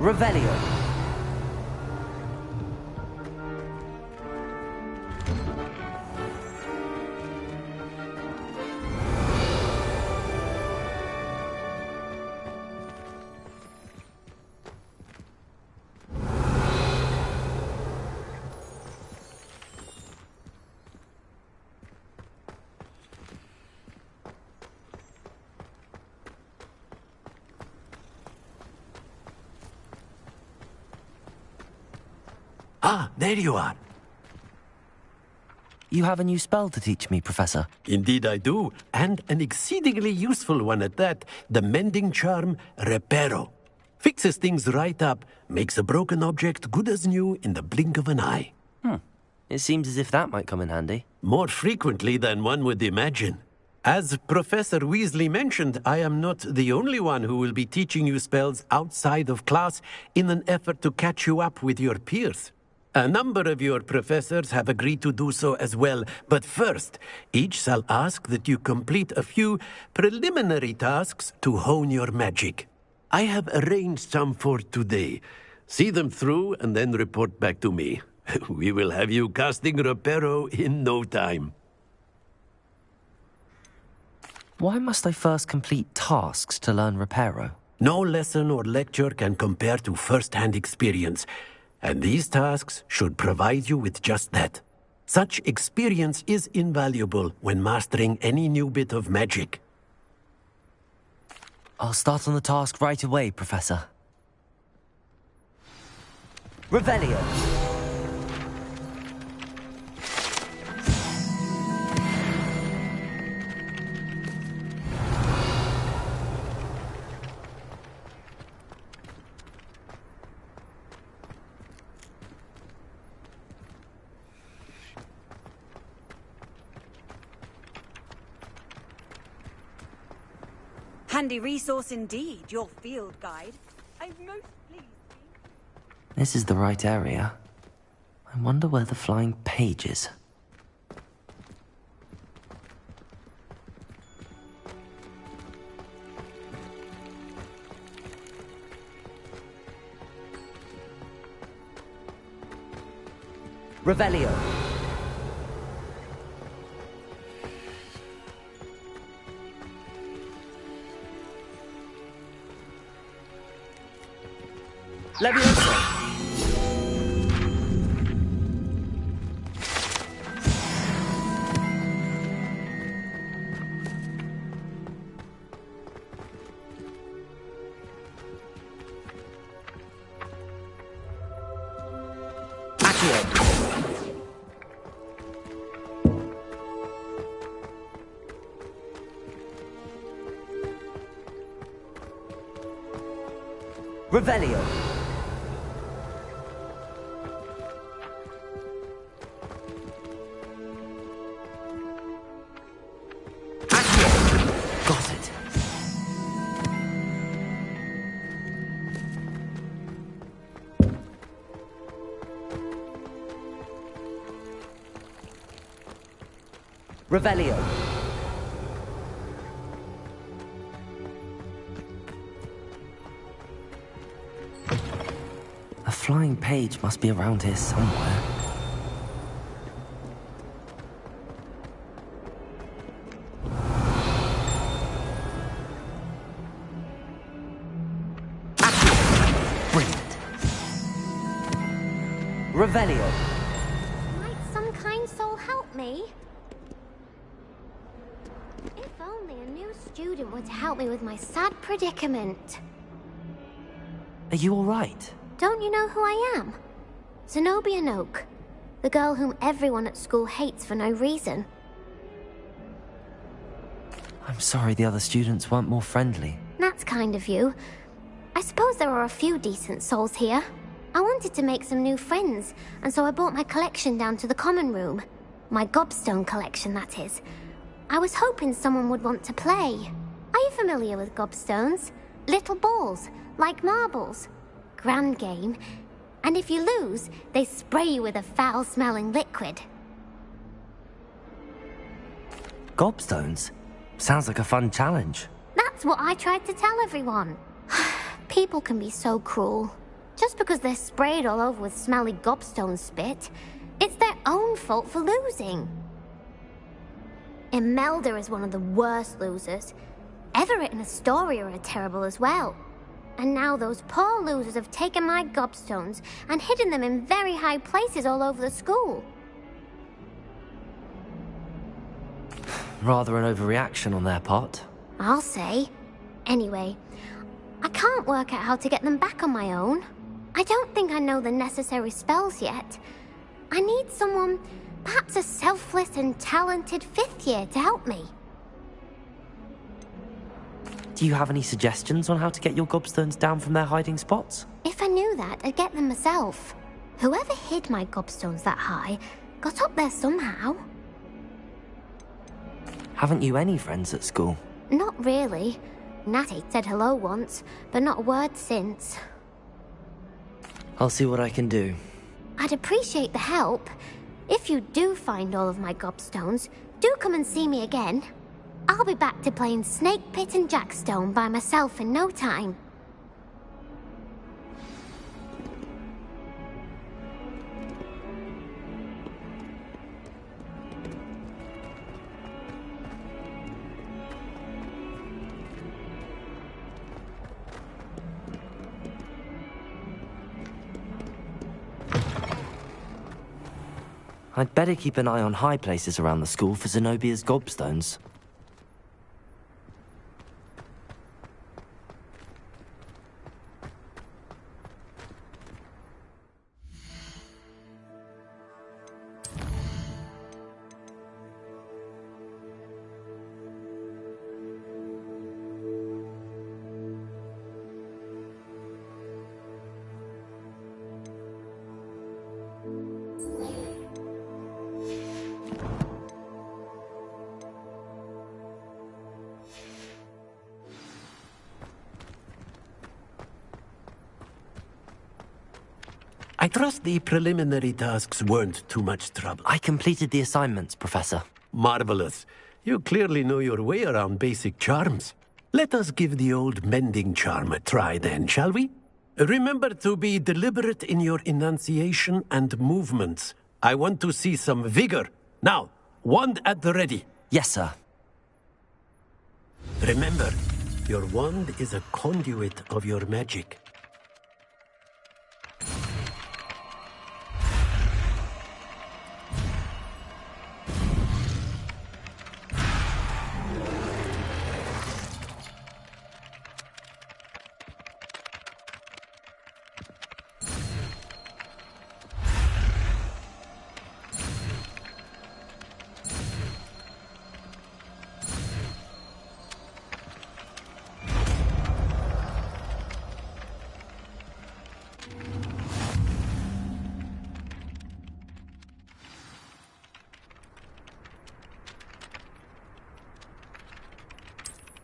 Revelio. Ah, there you are. You have a new spell to teach me, Professor. Indeed I do, and an exceedingly useful one at that. The mending charm, Reparo. Fixes things right up, makes a broken object good as new in the blink of an eye. It seems as if that might come in handy. More frequently than one would imagine. As Professor Weasley mentioned, I am not the only one who will be teaching you spells outside of class in an effort to catch you up with your peers. A number of your professors have agreed to do so as well, but first, each shall ask that you complete a few preliminary tasks to hone your magic. I have arranged some for today. See them through and then report back to me. We will have you casting Reparo in no time. Why must I first complete tasks to learn Reparo? No lesson or lecture can compare to first-hand experience. And these tasks should provide you with just that. Such experience is invaluable when mastering any new bit of magic. I'll start on the task right away, Professor. Revelio. Handy resource indeed, your field guide. I'm most pleased. This is the right area. I wonder where the flying page is. Revelio. Leviosa! Accio! Revelio! Revelio. flying page must be around here somewhere. Brilliant. Revelio. Might some kind soul help me? If only a new student were to help me with my sad predicament. Are you all right? Don't you know who I am? Zenobia Noak, the girl whom everyone at school hates for no reason. I'm sorry the other students weren't more friendly. That's kind of you. I suppose there are a few decent souls here. I wanted to make some new friends, and so I brought my collection down to the common room. My gobstone collection, that is. I was hoping someone would want to play. Are you familiar with gobstones? Little balls, like marbles. Grand game. And if you lose, they spray you with a foul-smelling liquid. Gobstones? Sounds like a fun challenge. That's what I tried to tell everyone. People can be so cruel. Just because they're sprayed all over with smelly gobstone spit, it's their own fault for losing. Imelda is one of the worst losers. Everett and Astoria are terrible as well. And now those poor losers have taken my gobstones and hidden them in very high places all over the school. Rather an overreaction on their part. I'll say. Anyway, I can't work out how to get them back on my own. I don't think I know the necessary spells yet. I need someone, perhaps a selfless and talented 5th year to help me. Do you have any suggestions on how to get your gobstones down from their hiding spots? If I knew that, I'd get them myself. Whoever hid my gobstones that high got up there somehow. Haven't you any friends at school? Not really. Natty said hello once, but not a word since. I'll see what I can do. I'd appreciate the help. If you do find all of my gobstones, do come and see me again. I'll be back to playing Snake Pit and Jackstone by myself in no time. I'd better keep an eye on high places around the school for Zenobia's gobstones. I trust the preliminary tasks weren't too much trouble. I completed the assignments, Professor. Marvelous. You clearly know your way around basic charms. Let us give the old mending charm a try then, shall we? Remember to be deliberate in your enunciation and movements. I want to see some vigor. Now, wand at the ready. Yes, sir. Remember, your wand is a conduit of your magic.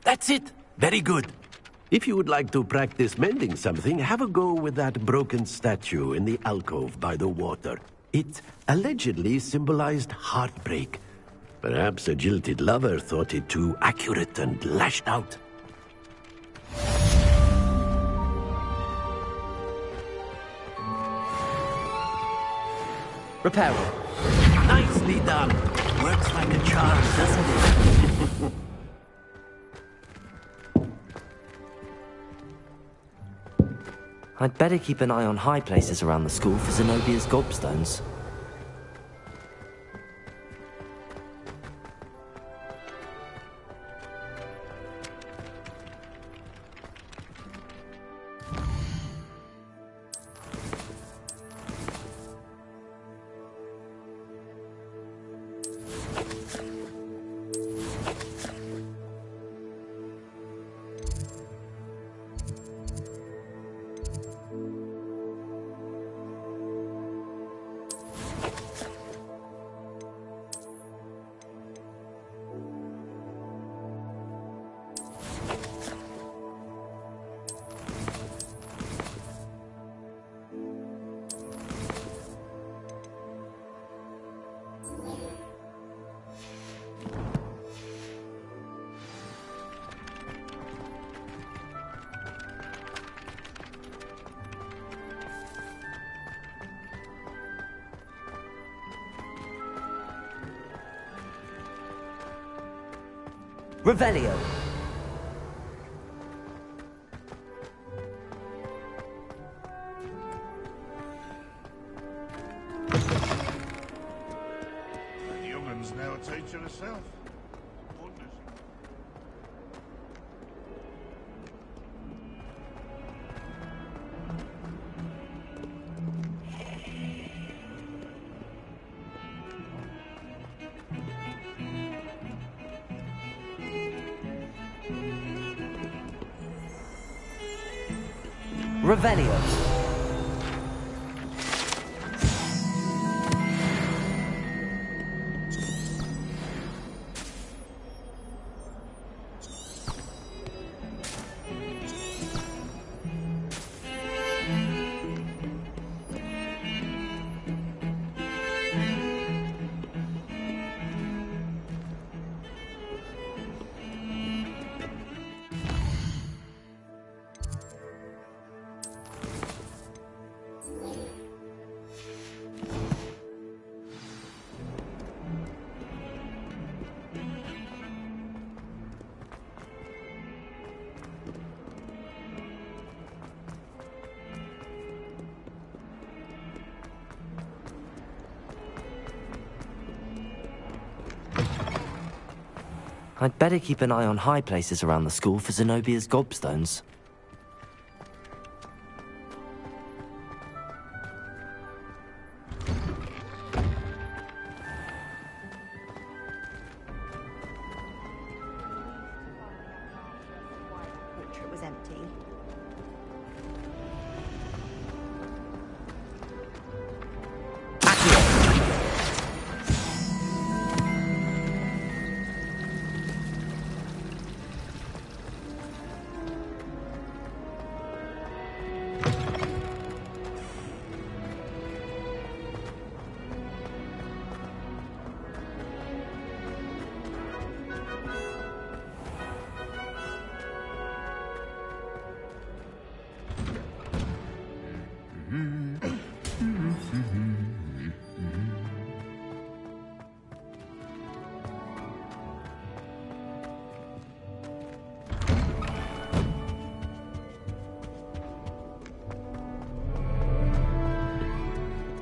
That's it. Very good. If you would like to practice mending something, have a go with that broken statue in the alcove by the water. It allegedly symbolized heartbreak. Perhaps a jilted lover thought it too accurate and lashed out. Repairing. Nicely done. Works like a charm, doesn't it? I'd better keep an eye on high places around the school for Zenobia's gobstones. Revelio. That youngun's now a teacher herself. Goodness. Revelio. I'd better keep an eye on high places around the school for Zenobia's gobstones. Portrait was empty.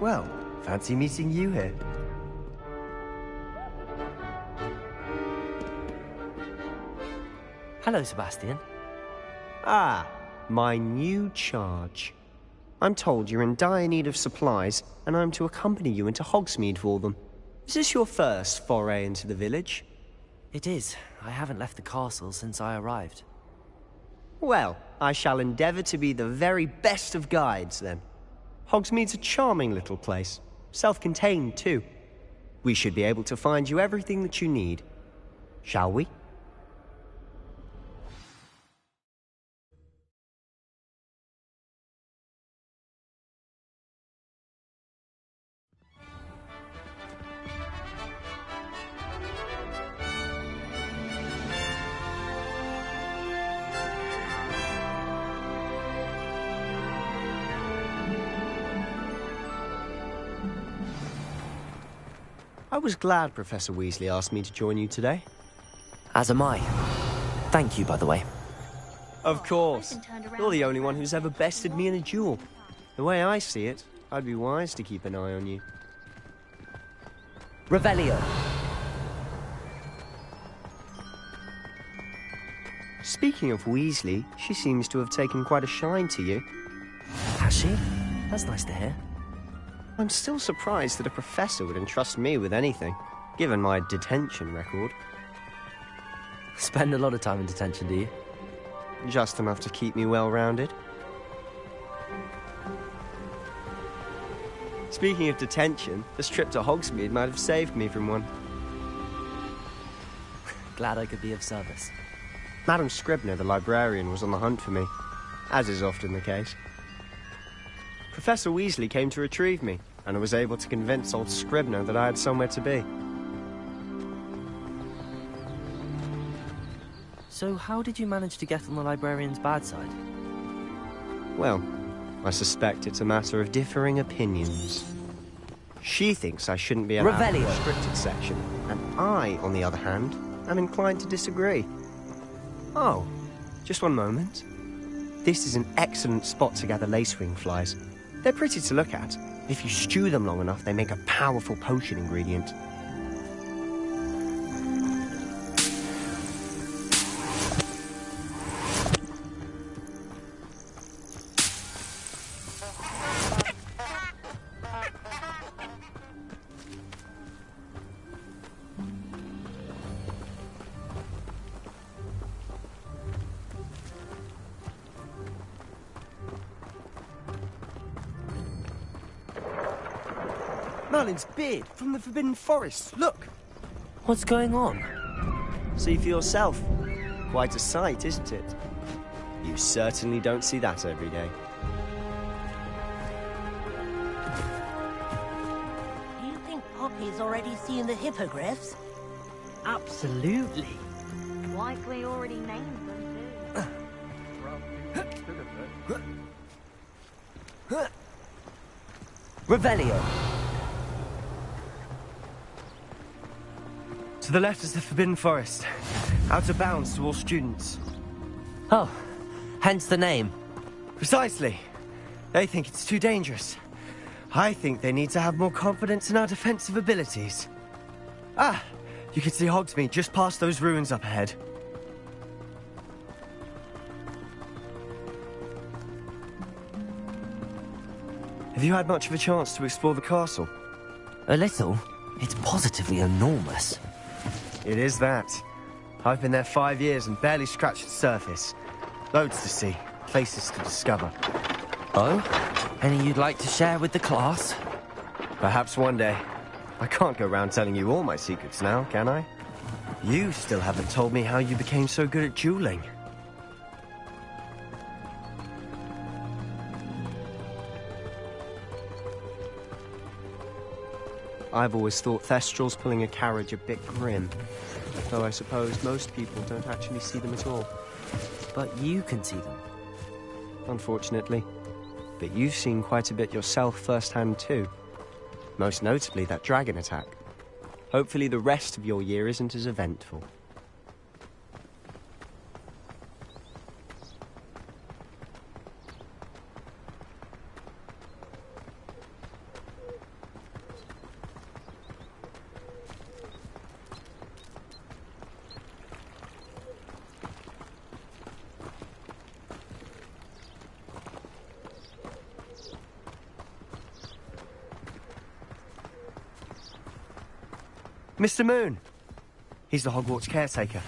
Well, fancy meeting you here. Hello, Sebastian. Ah, my new charge. I'm told you're in dire need of supplies, and I'm to accompany you into Hogsmeade for them. Is this your first foray into the village? It is. I haven't left the castle since I arrived. Well, I shall endeavour to be the very best of guides, then. Hogsmeade's a charming little place. Self-contained, too. We should be able to find you everything that you need. Shall we? I was glad Professor Weasley asked me to join you today. As am I. Thank you, by the way. Of course. You're the only one who's ever bested me in a duel. The way I see it, I'd be wise to keep an eye on you. Revelio. Speaking of Weasley, she seems to have taken quite a shine to you. Has she? That's nice to hear. I'm still surprised that a professor would entrust me with anything, given my detention record. Spend a lot of time in detention, do you? Just enough to keep me well-rounded. Speaking of detention, this trip to Hogsmeade might have saved me from one. Glad I could be of service. Madam Scribner, the librarian, was on the hunt for me, as is often the case. Professor Weasley came to retrieve me, and I was able to convince old Scribner that I had somewhere to be. So how did you manage to get on the librarian's bad side? Well, I suspect it's a matter of differing opinions. She thinks I shouldn't be allowed in the restricted section, and I, on the other hand, am inclined to disagree. Oh, just one moment. This is an excellent spot to gather lacewing flies. They're pretty to look at. If you stew them long enough, they make a powerful potion ingredient. Merlin's beard from the Forbidden Forest. Look! What's going on? See for yourself. Quite a sight, isn't it? You certainly don't see that every day. Do you think Poppy's already seen the hippogriffs? Absolutely. Likely already named them too. Revelio. To the left is the Forbidden Forest. Out of bounds to all students. Oh, hence the name. Precisely. They think it's too dangerous. I think they need to have more confidence in our defensive abilities. Ah, you can see Hogsmeade just past those ruins up ahead. Have you had much of a chance to explore the castle? A little. It's positively enormous. It is that. I've been there 5 years and barely scratched the surface. Loads to see, places to discover. Oh? Any you'd like to share with the class? Perhaps one day. I can't go around telling you all my secrets now, can I? You still haven't told me how you became so good at dueling. I've always thought Thestrals pulling a carriage a bit grim. Though I suppose most people don't actually see them at all. But you can see them. Unfortunately. But you've seen quite a bit yourself firsthand too. Most notably that dragon attack. Hopefully the rest of your year isn't as eventful. Mr. Moon. He's the Hogwarts caretaker.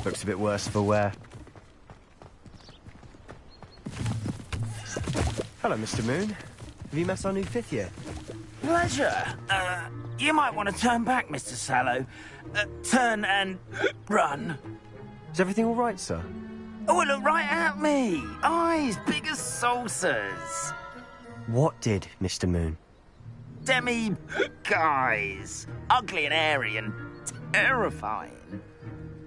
Looks a bit worse for wear. Hello, Mr. Moon. Have you met our new 5th year? Pleasure. You might want to turn back, Mr. Sallow. Turn and run. Is everything all right, sir? Oh, look right at me. Eyes big as saucers. What did, Mr. Moon? Guys. Ugly and airy and terrifying.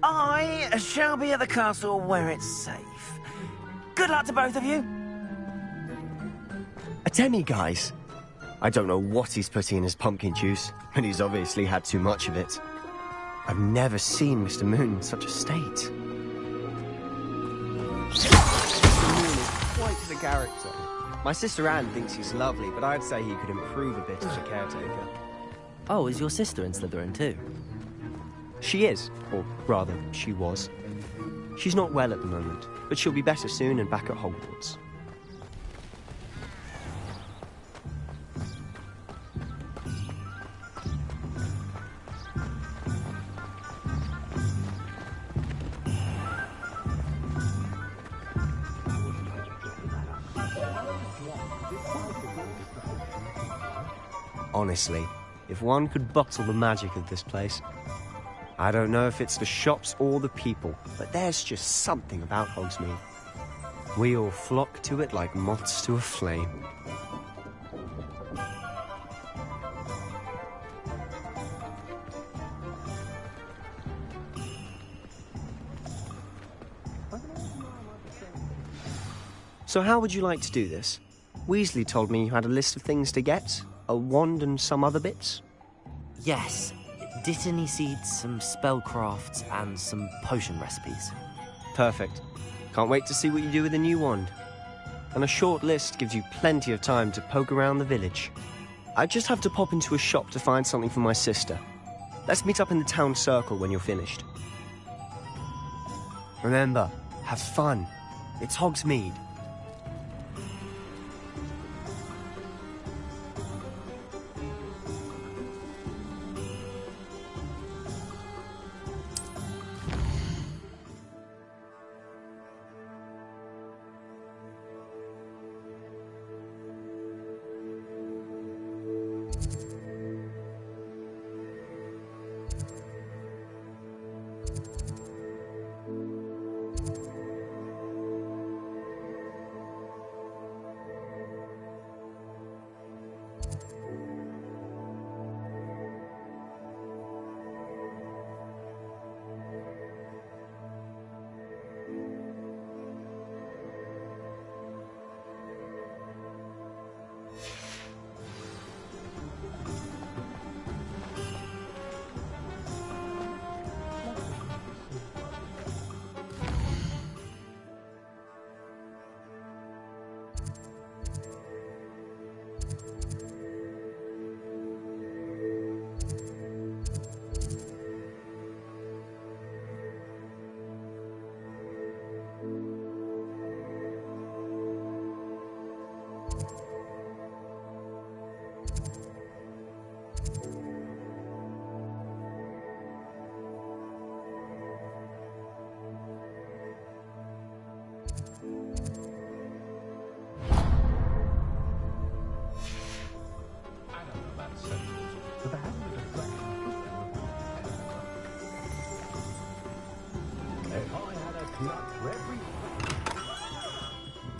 I shall be at the castle where it's safe. Good luck to both of you. A demi-guise? I don't know what he's putting in his pumpkin juice, but he's obviously had too much of it. I've never seen Mr. Moon in such a state. Mr. Moon is quite the character. My sister Anne thinks he's lovely, but I'd say he could improve a bit as a caretaker. Oh, is your sister in Slytherin too? She is, or rather, she was. She's not well at the moment, but she'll be better soon and back at Hogwarts. Honestly, if one could bottle the magic of this place. I don't know if it's the shops or the people, but there's just something about Hogsmeade. We all flock to it like moths to a flame. So how would you like to do this? Weasley told me you had a list of things to get. A wand and some other bits? Yes. Dittany seeds, some spellcrafts, and some potion recipes. Perfect. Can't wait to see what you do with the new wand. And a short list gives you plenty of time to poke around the village. I just have to pop into a shop to find something for my sister. Let's meet up in the town circle when you're finished. Remember, have fun. It's Hogsmeade.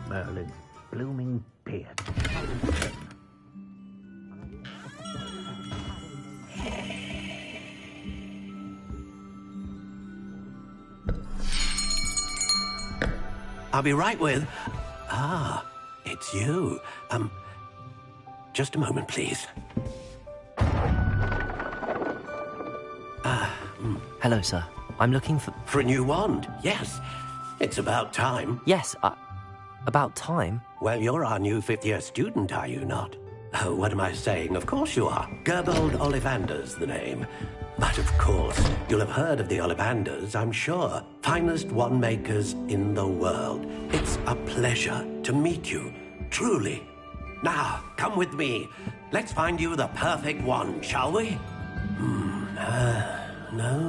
Merlin's blooming beard. I'll be right with... Ah, it's you. Just a moment, please. Hello, sir. I'm looking for... For a new wand, yes. It's about time. Yes, about time? Well, you're our new fifth-year student, are you not? Oh, what am I saying? Of course you are. Gerbold Ollivander's the name. But of course, you'll have heard of the Ollivanders, I'm sure. Finest wand makers in the world. It's a pleasure to meet you, truly. Now, come with me. Let's find you the perfect wand, shall we? No,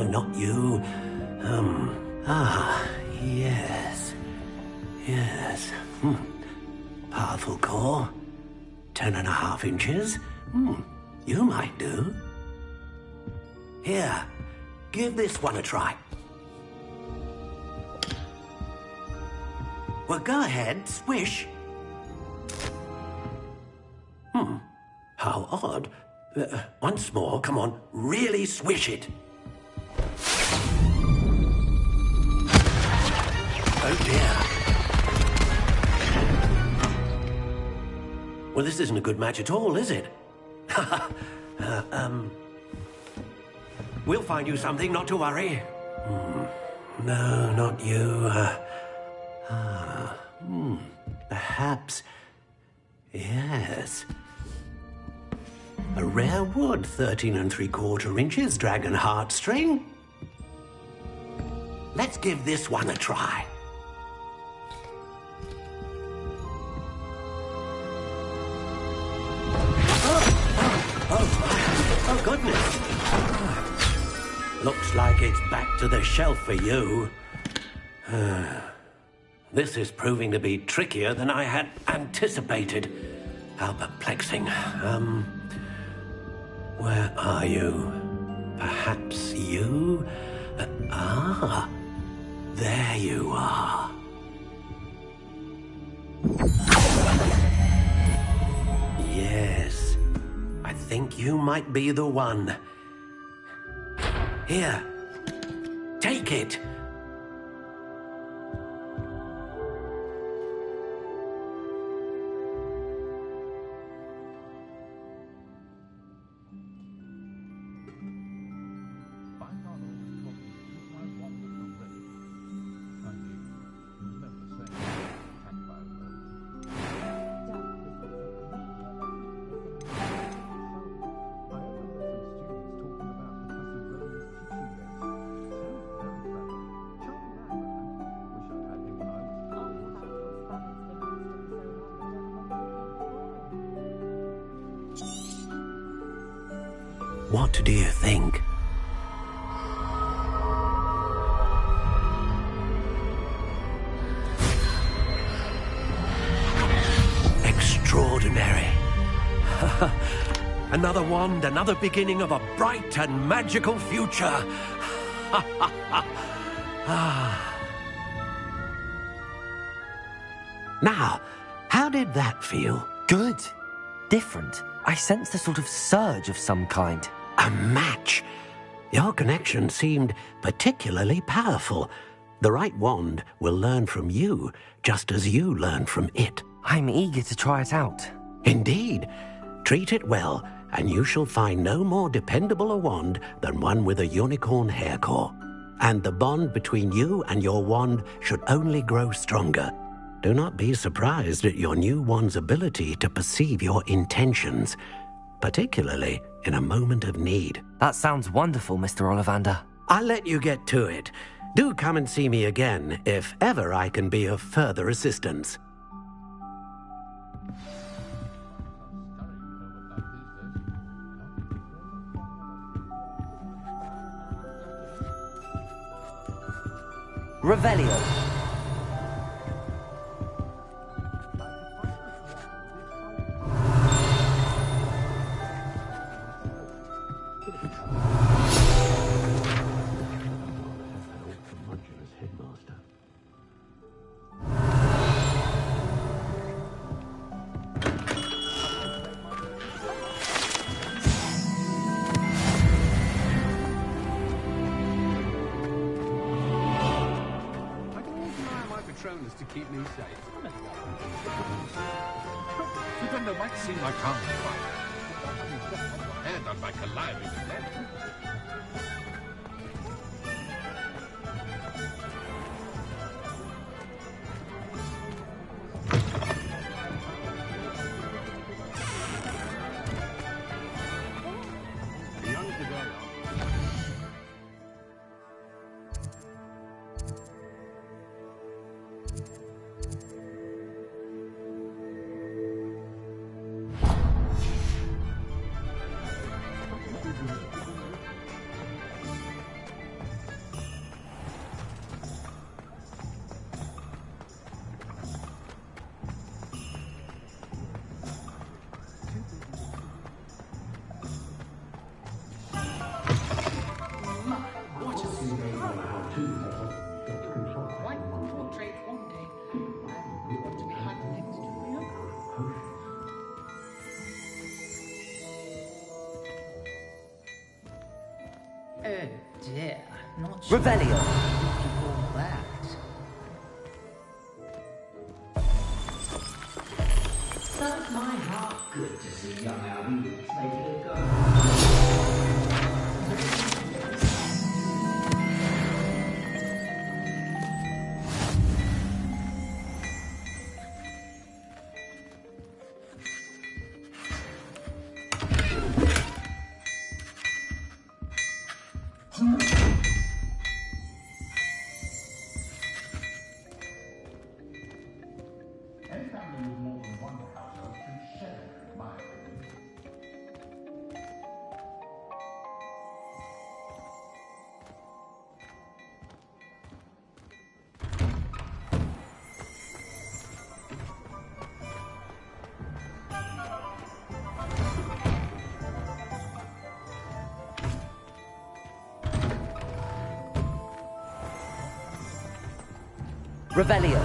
not you. Yes. Powerful core. 10.5 inches. You might do. Here, give this one a try. Well, go ahead, swish. How odd. Once more, come on, really swish it. Oh dear. Well, this isn't a good match at all, is it? We'll find you something, not to worry. No, not you. Perhaps... Yes. A rare wood, 13 3/4 inches, dragon heartstring. Let's give this one a try. Oh, goodness. Looks like it's back to the shelf for you. This is proving to be trickier than I had anticipated. How perplexing. Where are you? Perhaps you? There you are. Yes, I think you might be the one. Here, take it. What do you think? Extraordinary. Another wand, another beginning of a bright and magical future. Now, how did that feel? Good. Different. I sensed a sort of surge of some kind. A match? Your connection seemed particularly powerful. The right wand will learn from you, just as you learn from it. I'm eager to try it out. Indeed. Treat it well, and you shall find no more dependable a wand than one with a unicorn hair core. And the bond between you and your wand should only grow stronger. Do not be surprised at your new wand's ability to perceive your intentions, particularly in a moment of need. That sounds wonderful, Mr. Ollivander. I'll let you get to it. Do come and see me again if ever I can be of further assistance. Revelio. To keep me safe. Even though it might seem like I'm fire, and on my colliding event. Oh dear, not sure. Revelio. All that. does my heart good to see young Albie making a go. Any family with more than one household should share, in my opinion. Revelio.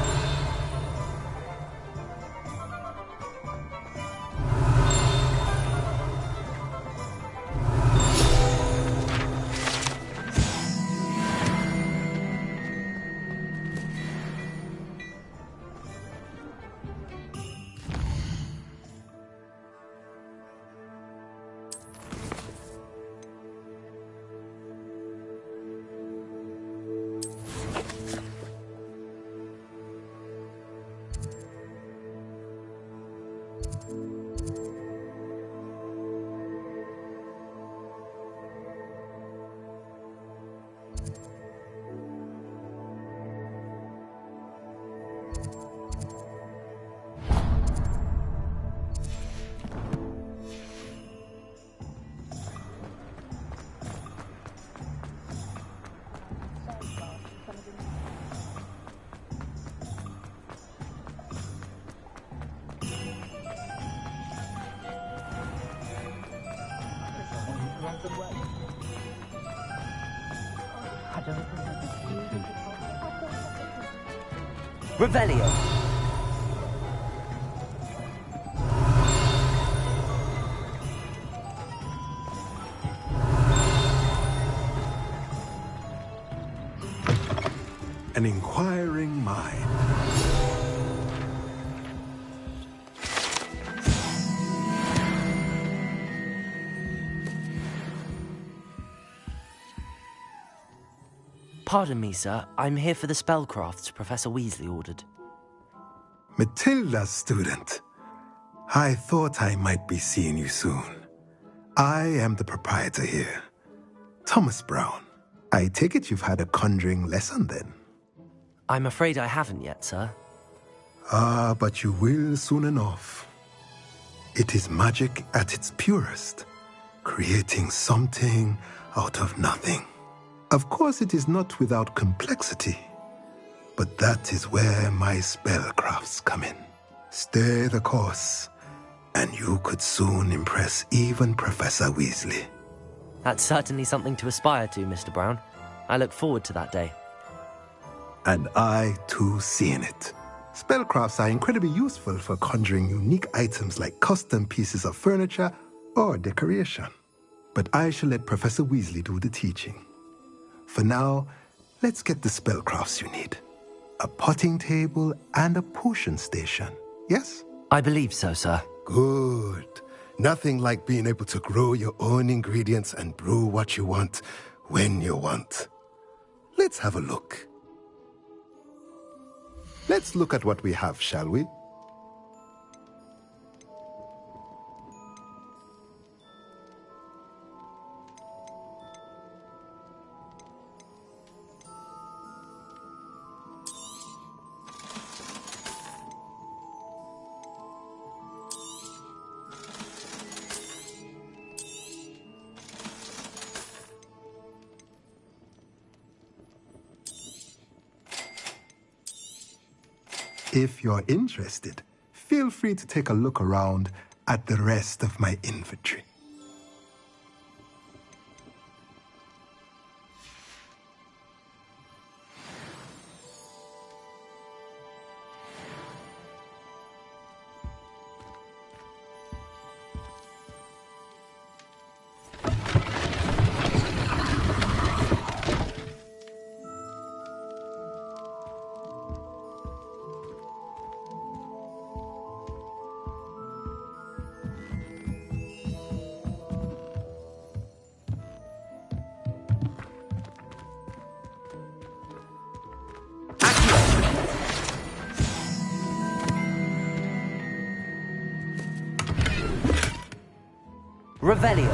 Revelio. An inquiring mind. Pardon me, sir. I'm here for the spellcrafts Professor Weasley ordered. Matilda's student. I thought I might be seeing you soon. I am the proprietor here, Thomas Brown. I take it you've had a conjuring lesson then? I'm afraid I haven't yet, sir. Ah, but you will soon enough. It is magic at its purest, creating something out of nothing. Of course, it is not without complexity, but that is where my spellcrafts come in. Stay the course, and you could soon impress even Professor Weasley. That's certainly something to aspire to, Mr. Brown. I look forward to that day. And I, too, seeing it. Spellcrafts are incredibly useful for conjuring unique items like custom pieces of furniture or decoration. But I shall let Professor Weasley do the teaching. For now, let's get the spellcrafts you need. A potting table and a potion station, yes? I believe so, sir. Good. Nothing like being able to grow your own ingredients and brew what you want when you want. Let's have a look. Let's look at what we have, shall we? If you're interested, feel free to take a look around at the rest of my inventory. Revelio.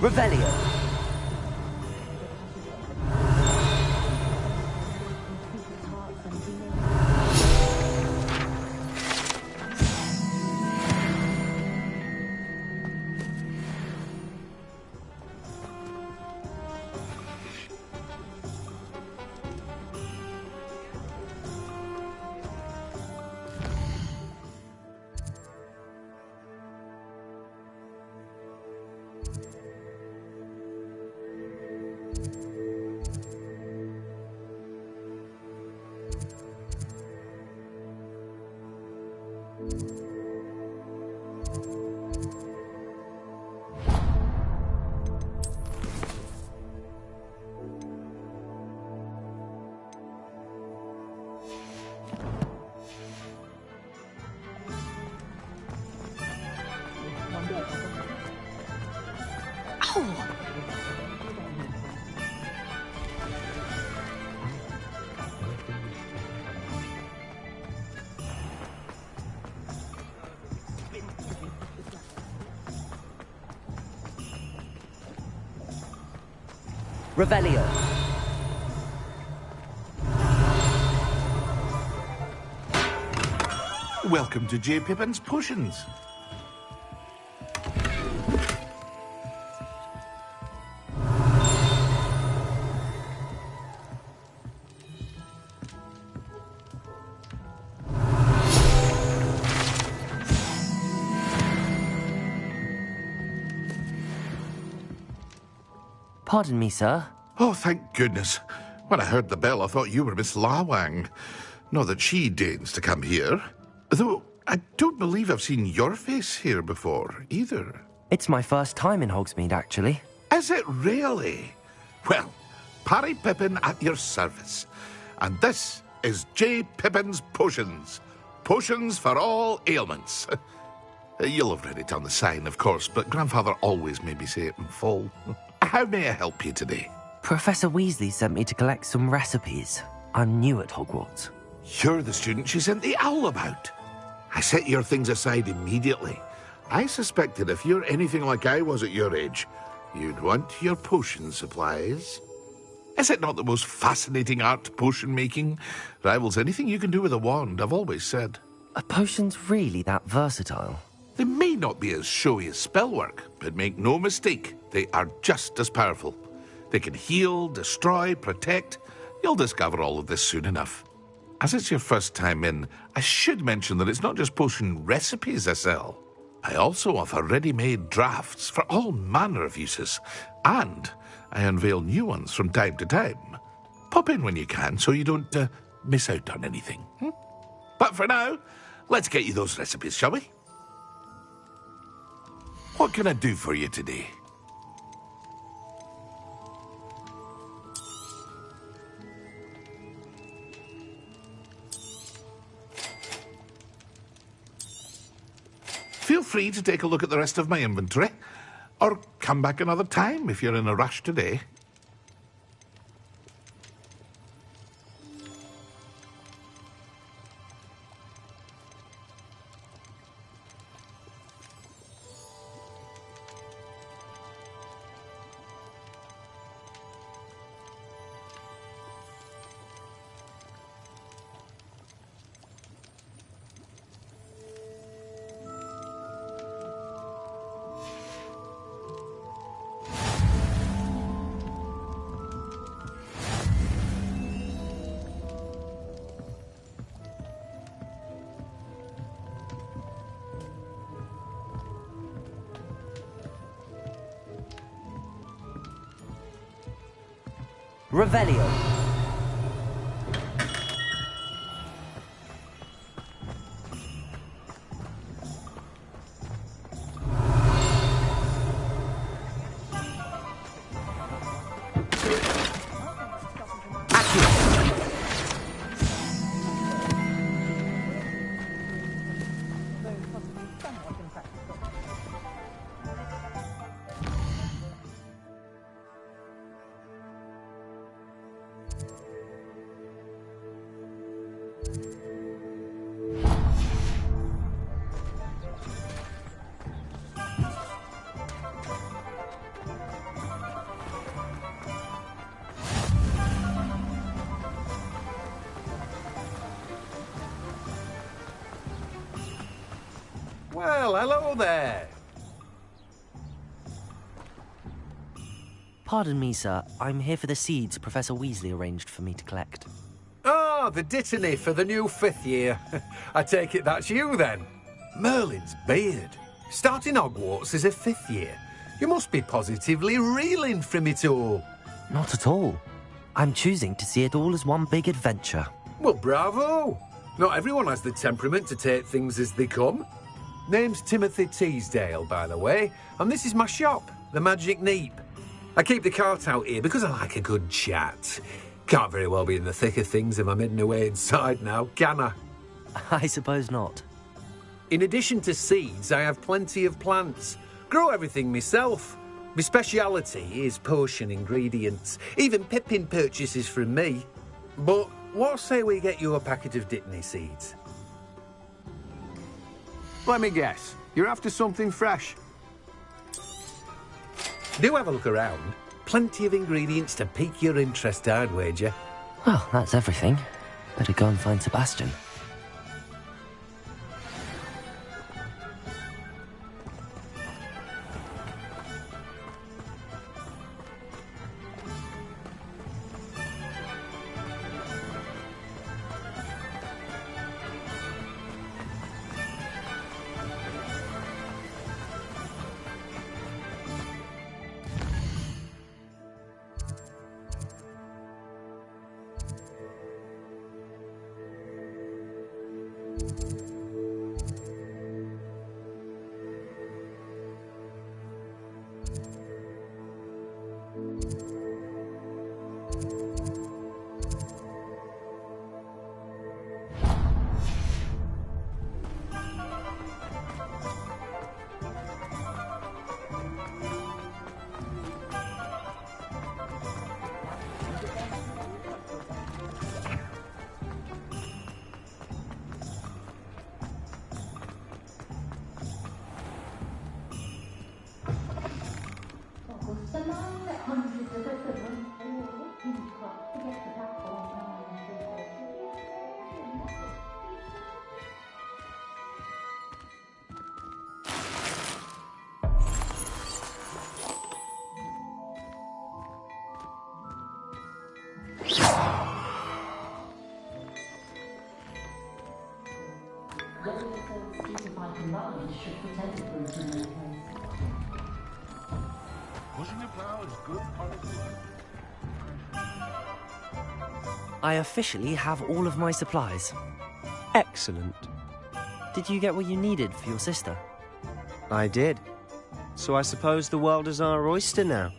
Revelio. Revelio. Welcome to J. Pippin's Potions. Pardon me, sir. Oh, thank goodness. When I heard the bell, I thought you were Miss Lawang. Not that she deigns to come here. Though, I don't believe I've seen your face here before, either. It's my first time in Hogsmeade, actually. Is it really? Well, Parry Pippin at your service. And this is J. Pippin's Potions. Potions for all ailments. You'll have read it on the sign, of course, but Grandfather always made me say it in full. How may I help you today? Professor Weasley sent me to collect some recipes. I'm new at Hogwarts. You're the student she sent the owl about. I set your things aside immediately. I suspected if you're anything like I was at your age, you'd want your potion supplies. Is it not the most fascinating art, potion making? Rivals anything you can do with a wand, I've always said. Are potions really that versatile? They may not be as showy as spellwork, but make no mistake, they are just as powerful. They can heal, destroy, protect. You'll discover all of this soon enough. As it's your first time in, I should mention that it's not just potion recipes I sell. I also offer ready-made drafts for all manner of uses, and I unveil new ones from time to time. Pop in when you can so you don't miss out on anything. But for now, let's get you those recipes, shall we? What can I do for you today? Feel free to take a look at the rest of my inventory, or come back another time if you're in a rush today. Revelio. hello there. Pardon me, sir. I'm here for the seeds Professor Weasley arranged for me to collect. Oh, the dittany for the new 5th year. I take it that's you, then. Merlin's beard. Starting Hogwarts as a 5th year. You must be positively reeling from it all. Not at all. I'm choosing to see it all as one big adventure. Well, bravo. Not everyone has the temperament to take things as they come. Name's Timothy Teasdale, by the way, and this is my shop, the Magic Neep. I keep the cart out here because I like a good chat. Can't very well be in the thick of things if I'm hidden away inside now, can I? I suppose not. In addition to seeds, I have plenty of plants. Grow everything myself. My speciality is potion ingredients. Even Pippin purchases from me. But what say we get you a packet of Dittany seeds? Let me guess. You're after something fresh. Do have a look around. Plenty of ingredients to pique your interest, I'd wager. Well, that's everything. Better go and find Sebastian. I officially have all of my supplies. Excellent. Did you get what you needed for your sister? I did. So I suppose the world is our oyster now.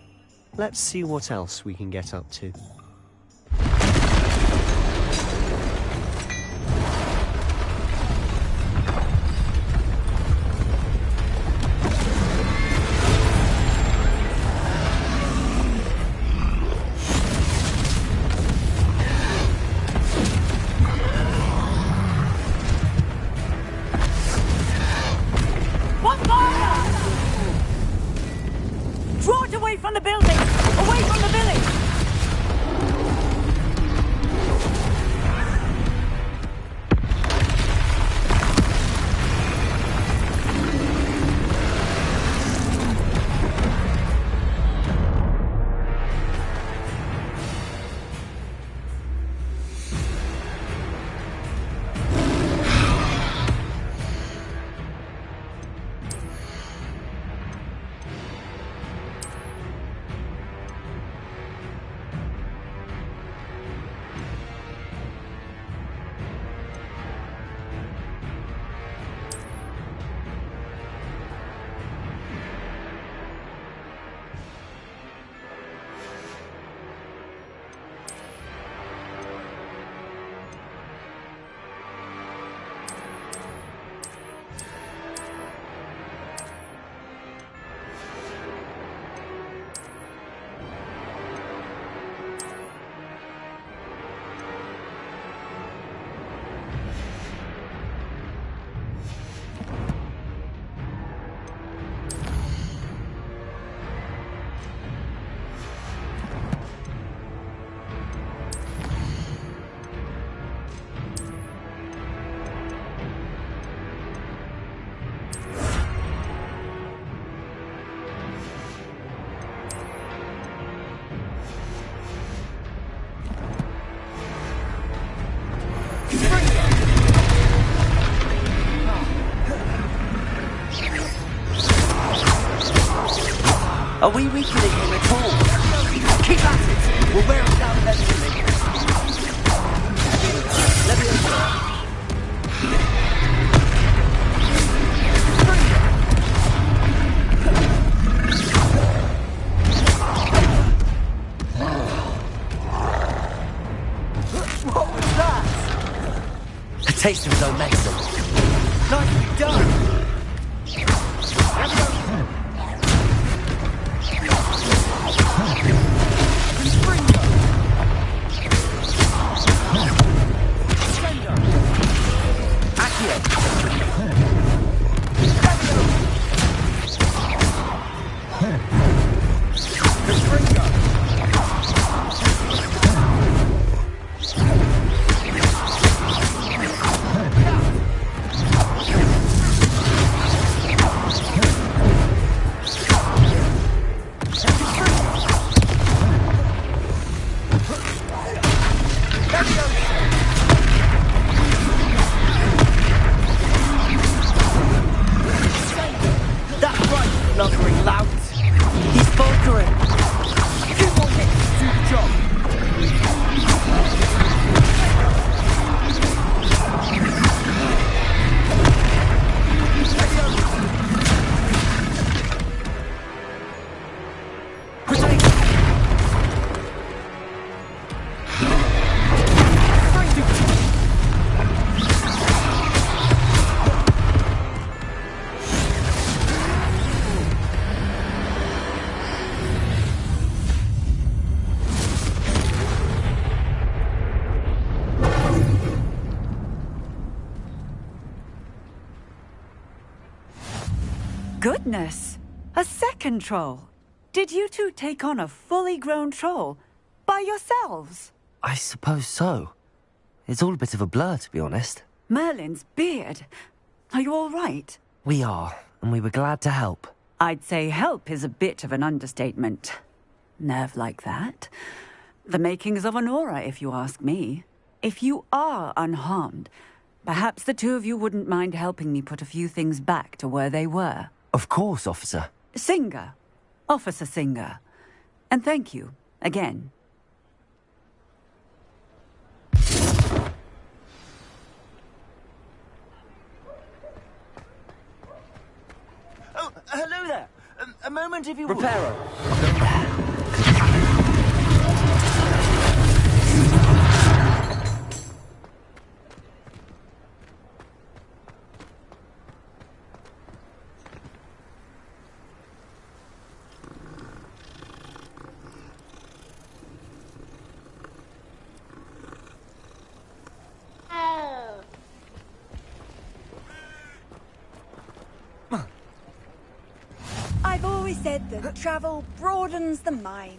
Let's see what else we can get up to. Are we weakening him at all? Keep at it! We'll wear him down eventually. Leviosa. What was that? A taste of his own medicine. Nicely done! Goodness! A second troll! Did you two take on a fully grown troll? By yourselves? I suppose so. It's all a bit of a blur, to be honest. Merlin's beard. Are you all right? We are, and we were glad to help. I'd say help is a bit of an understatement. Nerve like that. The makings of an aura, if you ask me. If you are unharmed, perhaps the two of you wouldn't mind helping me put a few things back to where they were. Of course, officer. Singer. Officer Singer. And thank you, again. Oh, hello there. A moment if you would. Reparo. I've always said that travel broadens the mind.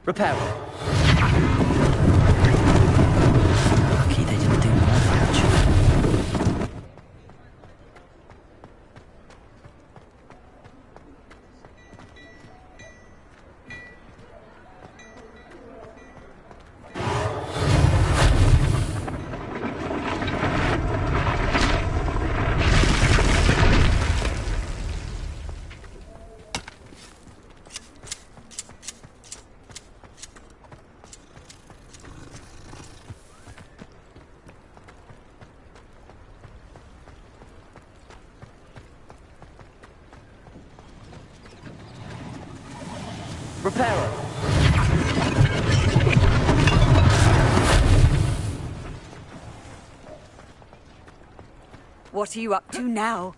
Repair. Lucky they didn't do more damage. Repairer. What are you up to now?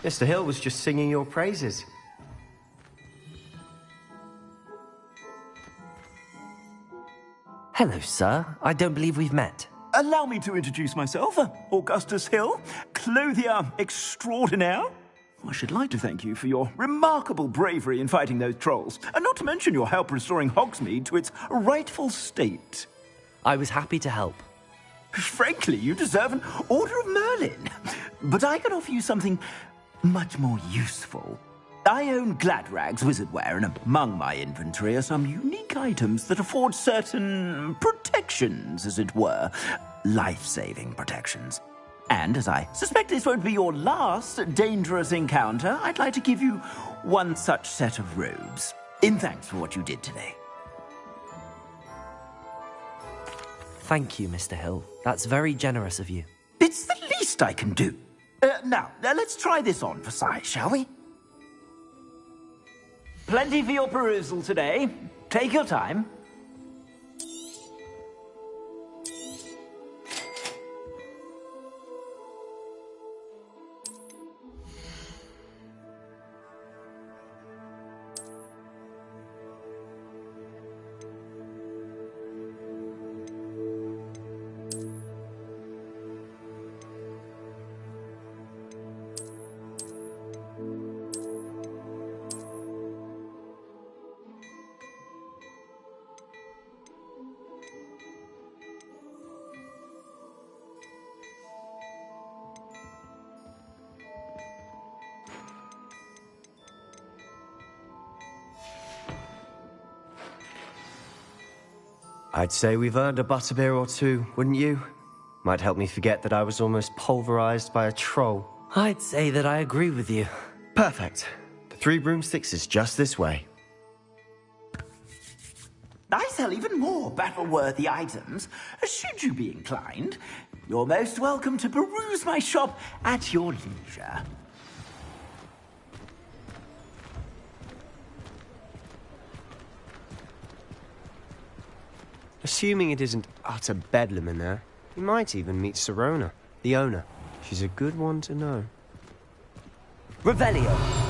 Mr. Hill was just singing your praises. Hello, sir. I don't believe we've met. Allow me to introduce myself, Augustus Hill, clothier extraordinaire. I should like to thank you for your remarkable bravery in fighting those trolls, and not to mention your help restoring Hogsmeade to its rightful state. I was happy to help. Frankly, you deserve an Order of Merlin. But I can offer you something much more useful. I own Gladrag's wizardware, and among my inventory are some unique items that afford certain protections, as it were. Life-saving protections. And as I suspect this won't be your last dangerous encounter, I'd like to give you one such set of robes, in thanks for what you did today. Thank you, Mr. Hill. That's very generous of you. It's the least I can do. Now, let's try this on for size, shall we? Plenty for your perusal today. Take your time. I'd say we've earned a butterbeer or two, wouldn't you? Might help me forget that I was almost pulverized by a troll. I'd say that I agree with you. Perfect. The 3 broomsticks is just this way. I sell even more battle-worthy items. Should you be inclined, you're most welcome to peruse my shop at your leisure. Assuming it isn't utter bedlam in there, you might even meet Sirona, the owner. She's a good one to know. Revelio!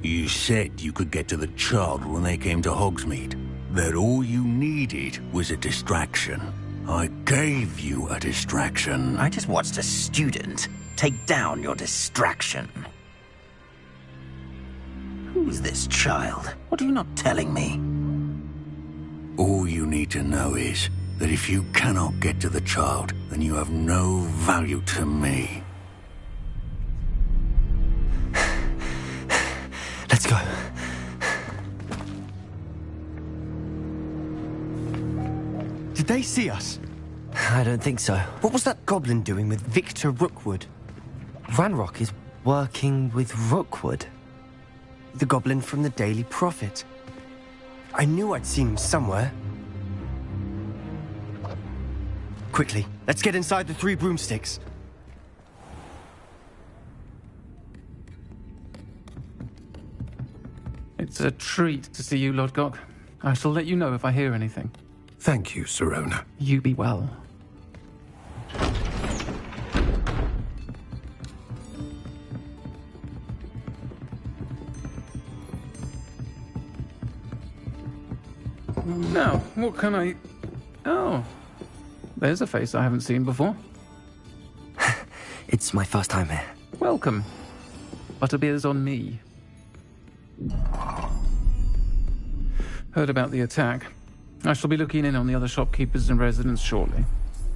You said you could get to the child when they came to Hogsmeade. That all you needed was a distraction. I gave you a distraction. I just watched a student take down your distraction. Who's this child? What are you not telling me? All you need to know is that if you cannot get to the child, then you have no value to me. Let's go. Did they see us? I don't think so. What was that goblin doing with Victor Rookwood? Ranrock is working with Rookwood. The goblin from the Daily Prophet. I knew I'd seen him somewhere. Quickly, let's get inside the 3 broomsticks. It's a treat to see you, Lodgok. I shall let you know if I hear anything. Thank you, Sirona. You be well. Now, what can I... Oh, there's a face I haven't seen before. It's my first time here. Welcome. Butterbeer's on me. Heard about the attack. I shall be looking in on the other shopkeepers and residents shortly.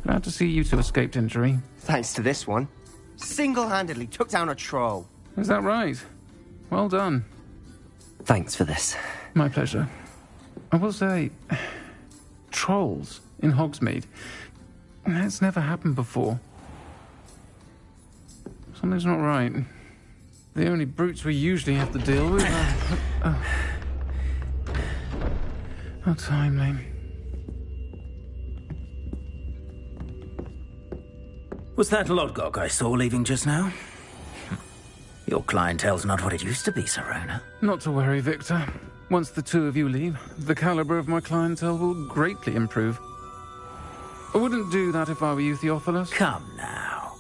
Glad to see you two escaped injury. Thanks to this one. Single-handedly took down a troll. Is that right? Well done. Thanks for this. My pleasure. I will say, trolls in Hogsmeade. That's never happened before. Something's not right. The only brutes we usually have to deal with are... How timely. Was that Lodgok I saw leaving just now? Your clientele's not what it used to be, Sirona. Not to worry, Victor. Once the two of you leave, the caliber of my clientele will greatly improve. I wouldn't do that if I were you, Theophilus. Come now.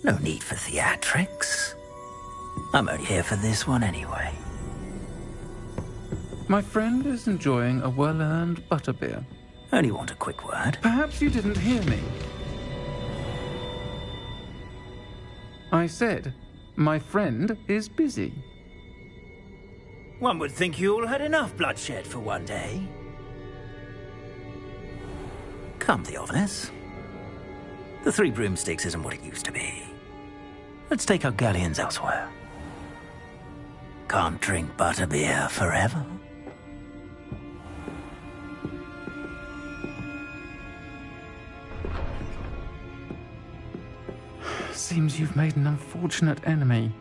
No need for theatrics. I'm only here for this one anyway. My friend is enjoying a well-earned butterbeer. Only want a quick word. Perhaps you didn't hear me. I said, my friend is busy. One would think you all had enough bloodshed for one day. Come, Theophilus. The Three Broomsticks isn't what it used to be. Let's take our galleons elsewhere. Can't drink butterbeer forever. Seems you've made an unfortunate enemy.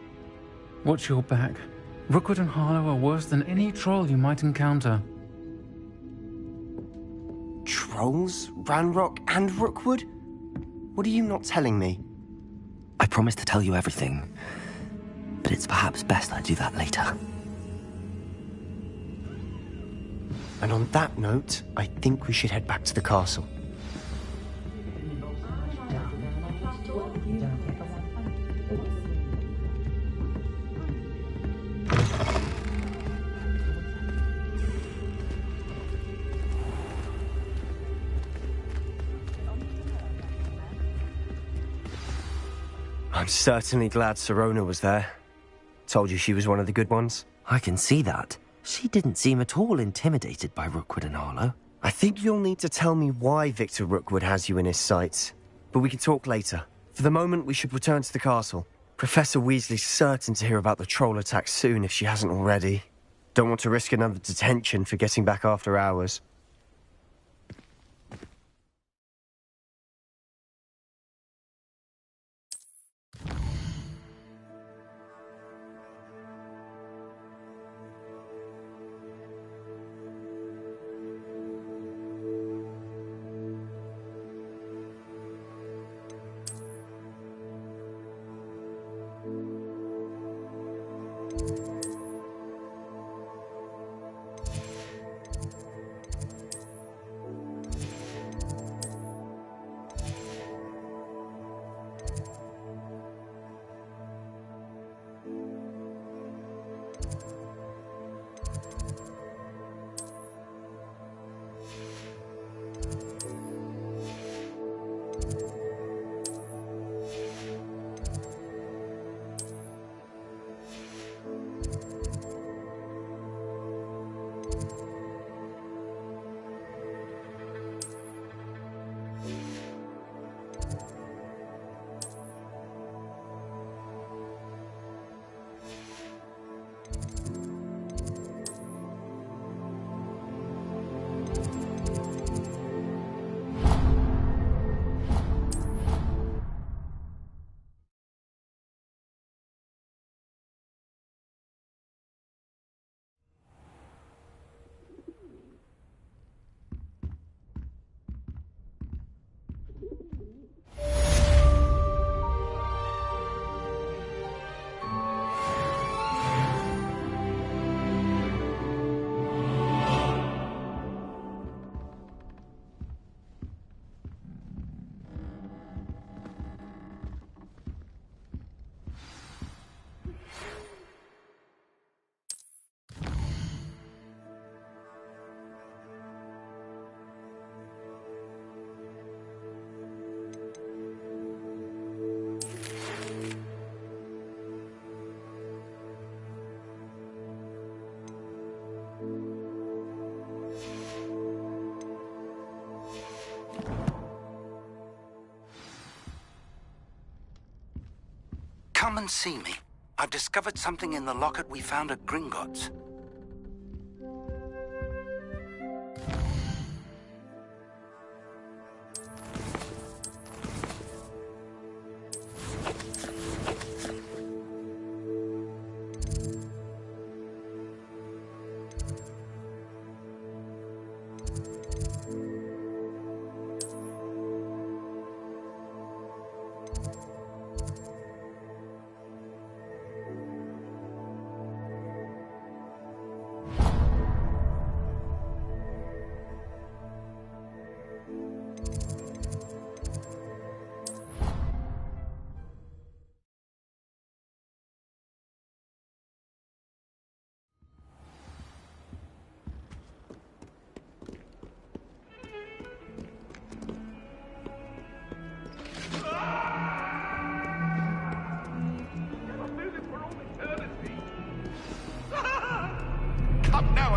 Watch your back. Rookwood and Harlow are worse than any troll you might encounter. Trolls? Ranrock and Rookwood? What are you not telling me? I promised to tell you everything, but it's perhaps best I do that later. And on that note, I think we should head back to the castle. I'm certainly glad Sirona was there. Told you she was one of the good ones. I can see that. She didn't seem at all intimidated by Rookwood and Harlow. I think you'll need to tell me why Victor Rookwood has you in his sights. But we can talk later. For the moment, we should return to the castle. Professor Weasley's certain to hear about the troll attack soon if she hasn't already. Don't want to risk another detention for getting back after hours. Come and see me. I've discovered something in the locket we found at Gringotts.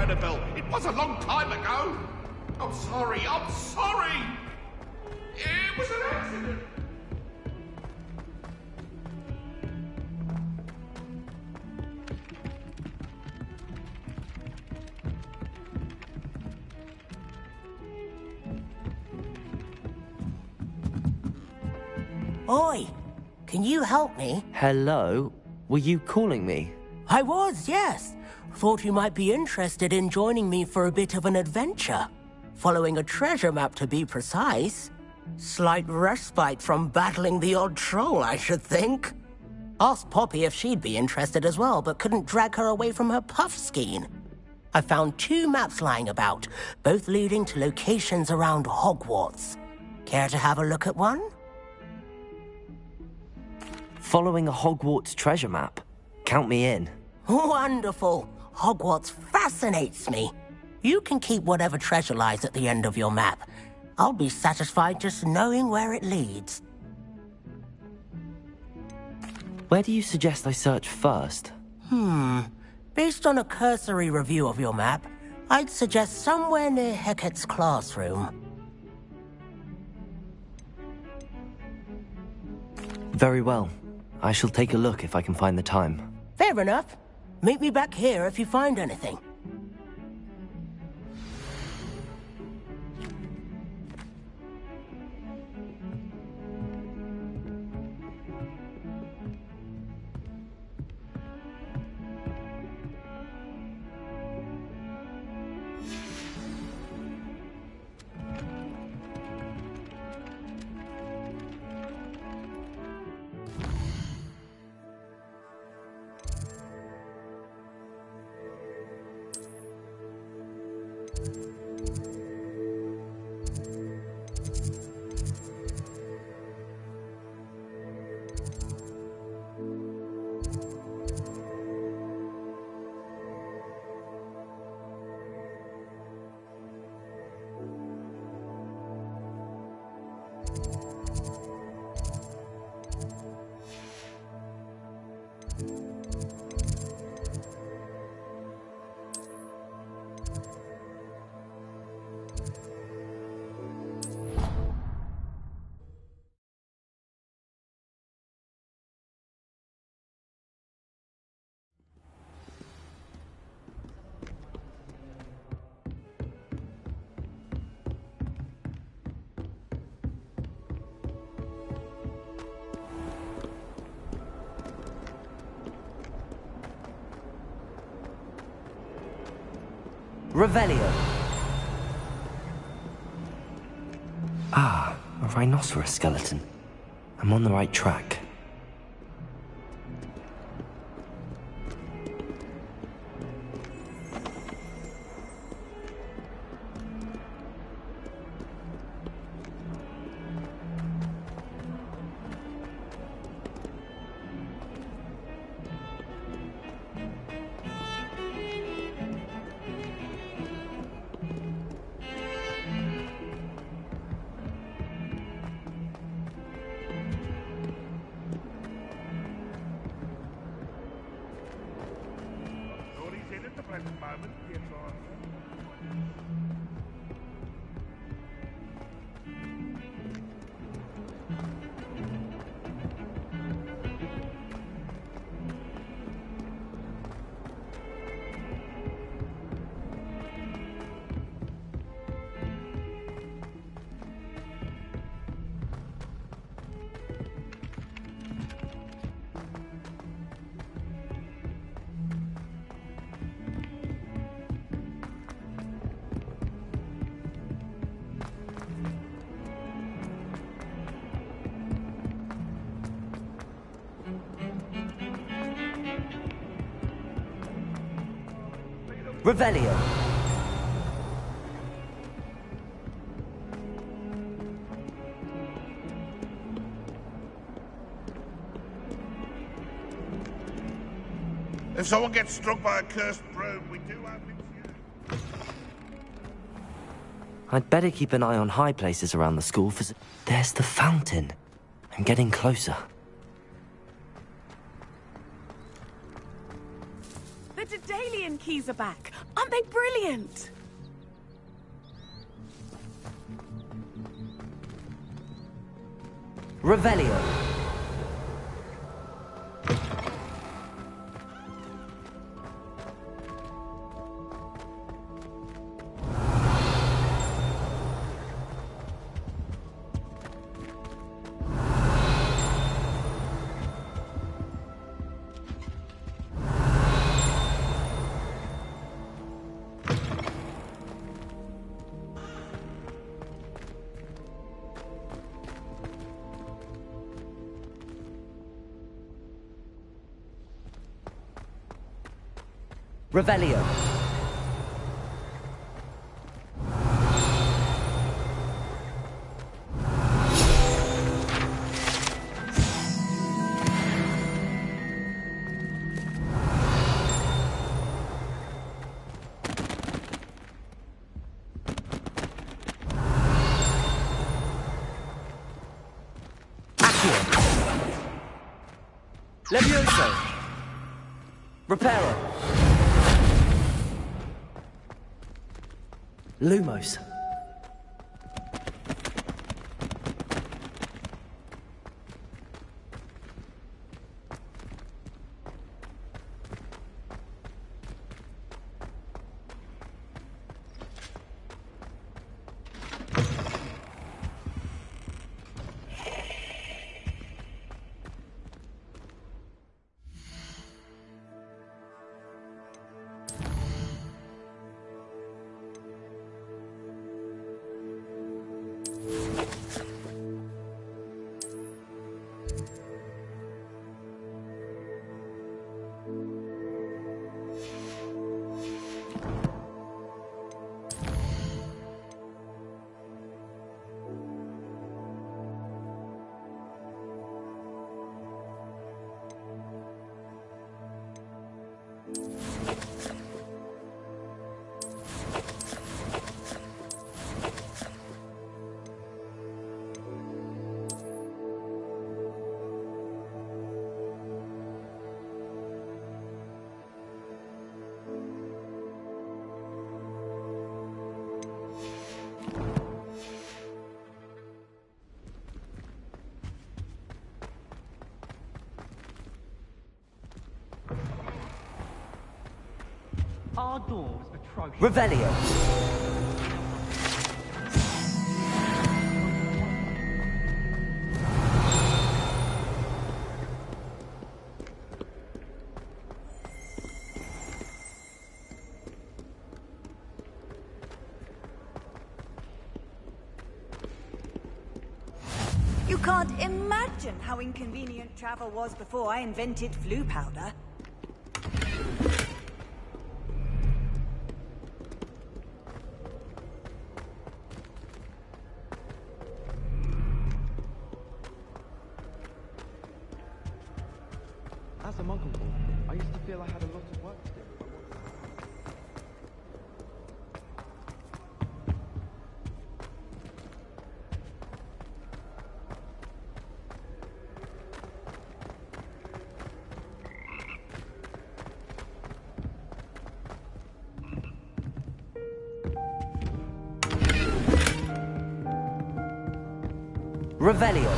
Annabelle. It was a long time ago. I'm sorry. I'm sorry. It was an accident. Oi, can you help me? Hello? Were you calling me? I was, yes. Thought you might be interested in joining me for a bit of an adventure. Following a treasure map, to be precise. Slight respite from battling the odd troll, I should think. Asked Poppy if she'd be interested as well, but couldn't drag her away from her puff skein. I found 2 maps lying about, both leading to locations around Hogwarts. Care to have a look at one? Following a Hogwarts treasure map? Count me in. Wonderful. Hogwarts fascinates me. You can keep whatever treasure lies at the end of your map. I'll be satisfied just knowing where it leads. Where do you suggest I search first? Based on a cursory review of your map, I'd suggest somewhere near Hecat's classroom. Very well. I shall take a look if I can find the time. Fair enough. Meet me back here if you find anything. Revelio. Ah, a rhinoceros skeleton. I'm on the right track. Revelio. If someone gets struck by a cursed broom, we do have it. I'd better keep an eye on high places around the school for... There's the fountain. I'm getting closer. The Daedalian keys are back. Aren't they brilliant? Revelio. Revelio. Levioso. Reparo. Lumos. Our doors atrocious. Revelio. You can't imagine how inconvenient travel was before I invented flu powder. As a monk, I used to feel I had a lot of work to do. Revelio.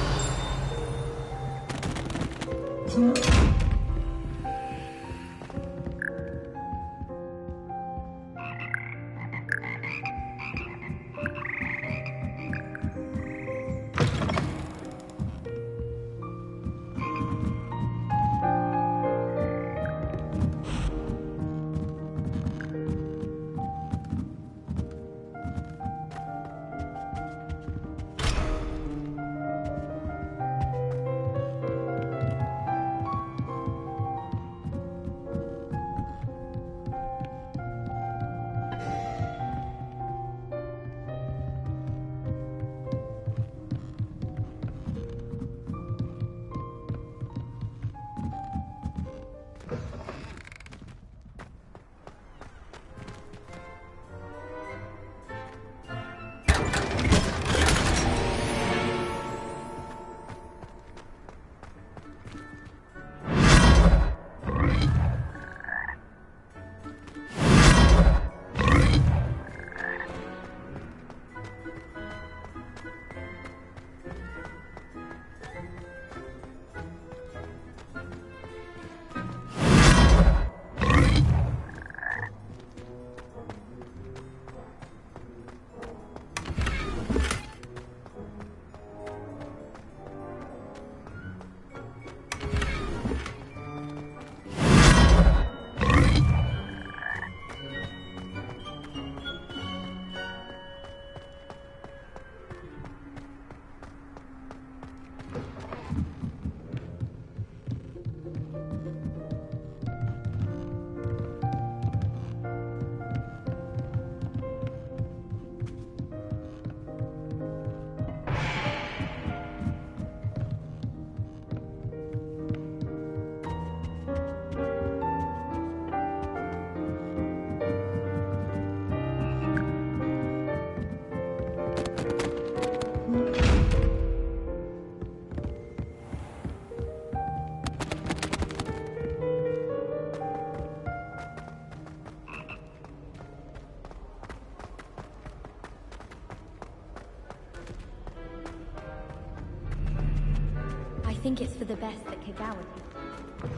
think it's for the best that Kagawa did.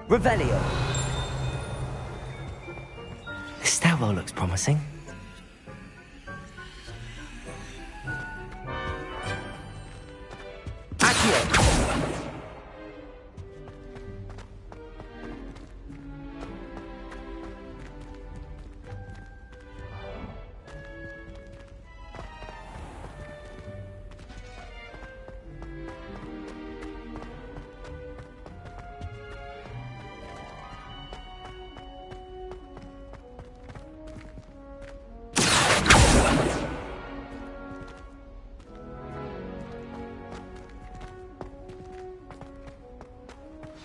Revelio. This stairwell looks promising. Accio.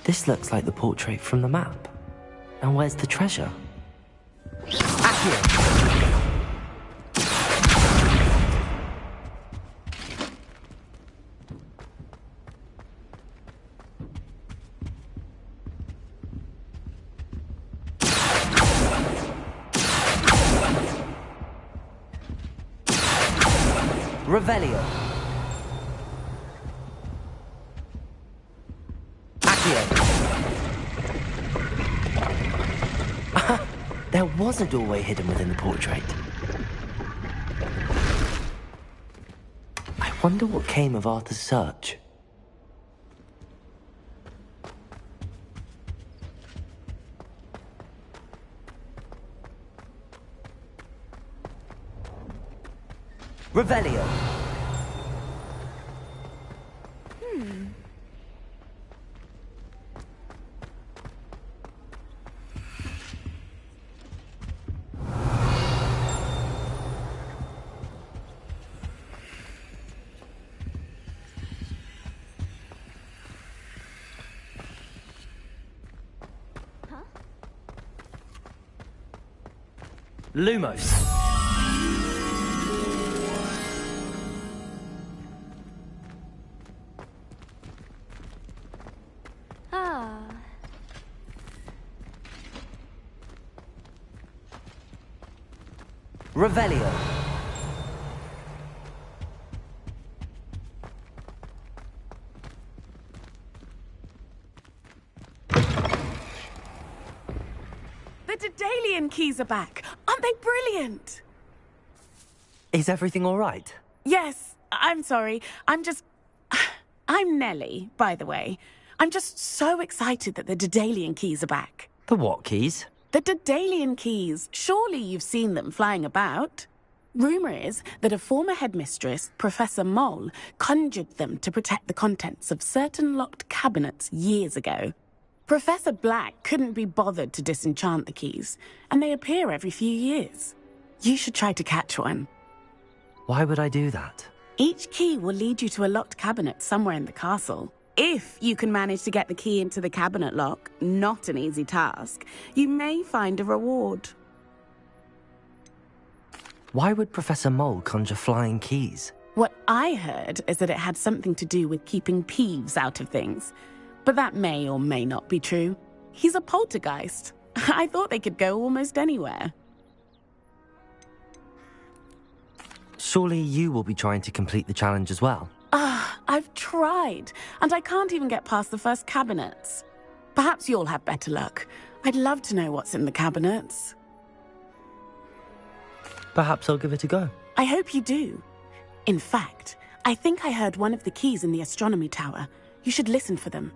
This looks like the portrait from the map. And where's the treasure? Accio! Revelio. There was a doorway hidden within the portrait. I wonder what came of Arthur's search. Revelio. Lumos. Ah. Revelio. The Daedalian keys are back. Aren't they brilliant? Is everything all right? Yes, I'm sorry. I'm Nellie, by the way. I'm just so excited that the Daedalian keys are back. The what keys? The Daedalian keys. Surely you've seen them flying about. Rumour is that a former headmistress, Professor Moll, conjured them to protect the contents of certain locked cabinets years ago. Professor Black couldn't be bothered to disenchant the keys, and they appear every few years. You should try to catch one. Why would I do that? Each key will lead you to a locked cabinet somewhere in the castle. If you can manage to get the key into the cabinet lock, not an easy task, you may find a reward. Why would Professor Moll conjure flying keys? What I heard is that it had something to do with keeping Peeves out of things. But that may or may not be true. He's a poltergeist. I thought they could go almost anywhere. Surely you will be trying to complete the challenge as well. I've tried, and I can't even get past the first cabinets. Perhaps you'll have better luck. I'd love to know what's in the cabinets. Perhaps I'll give it a go. I hope you do. In fact, I think I heard one of the keys in the astronomy tower. You should listen for them.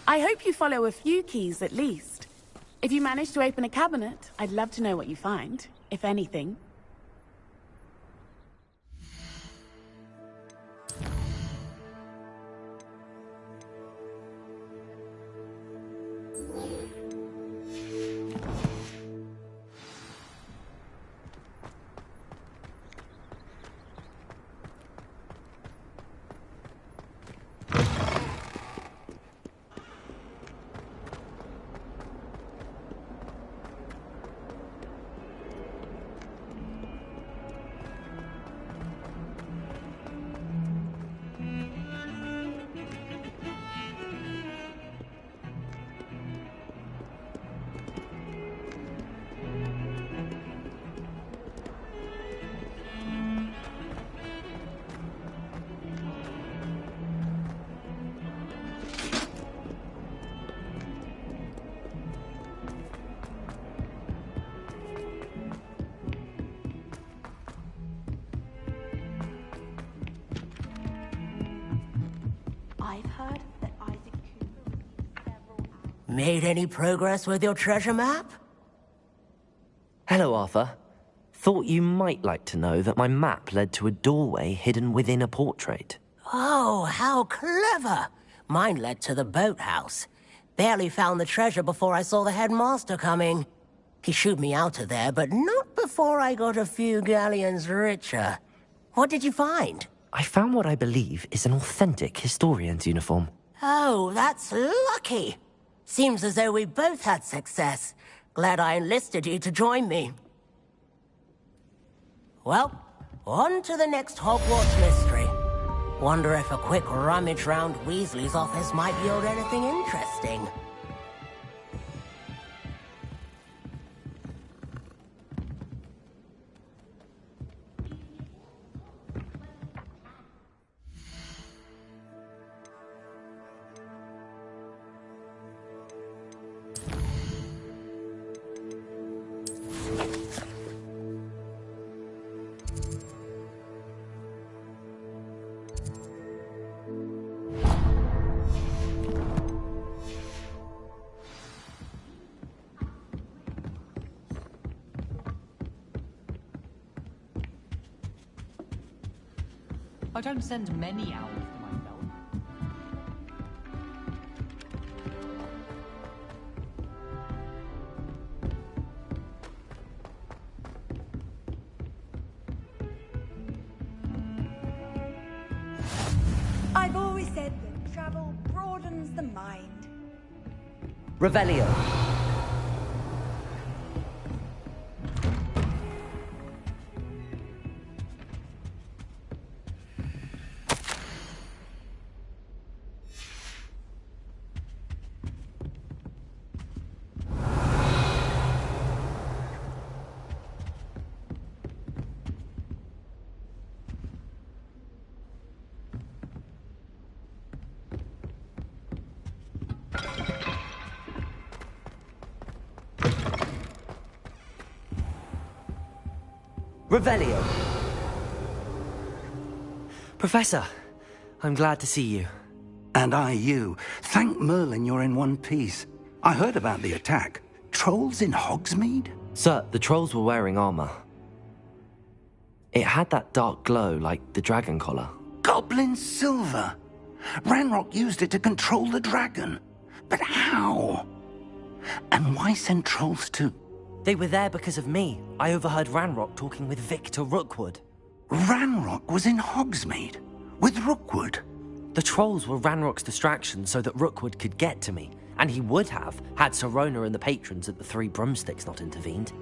I hope you follow a few keys at least. If you manage to open a cabinet, I'd love to know what you find, if anything. I've heard that Isaac Cooper received several hours. Made any progress with your treasure map? Hello, Arthur. Thought you might like to know that my map led to a doorway hidden within a portrait. Oh, how clever! Mine led to the boathouse. Barely found the treasure before I saw the headmaster coming. He shooed me out of there, but not before I got a few galleons richer. What did you find? I found what I believe is an authentic historian's uniform. Oh, that's lucky. Seems as though we both had success. Glad I enlisted you to join me. Well, on to the next Hogwarts mystery. Wonder if a quick rummage round Weasley's office might yield anything interesting. I don't send many owls to myself. I've always said that travel broadens the mind. Revelio. Revelio. Professor, I'm glad to see you. And I you. Thank Merlin you're in one piece. I heard about the attack. Trolls in Hogsmeade? Sir, the trolls were wearing armor. It had that dark glow like the dragon collar. Goblin silver. Ranrock used it to control the dragon. But how? And why send trolls to... They were there because of me. I overheard Ranrock talking with Victor Rookwood. Ranrock was in Hogsmeade? With Rookwood? The trolls were Ranrock's distraction so that Rookwood could get to me. And he would have, had Sirona and the patrons at the Three Broomsticks not intervened.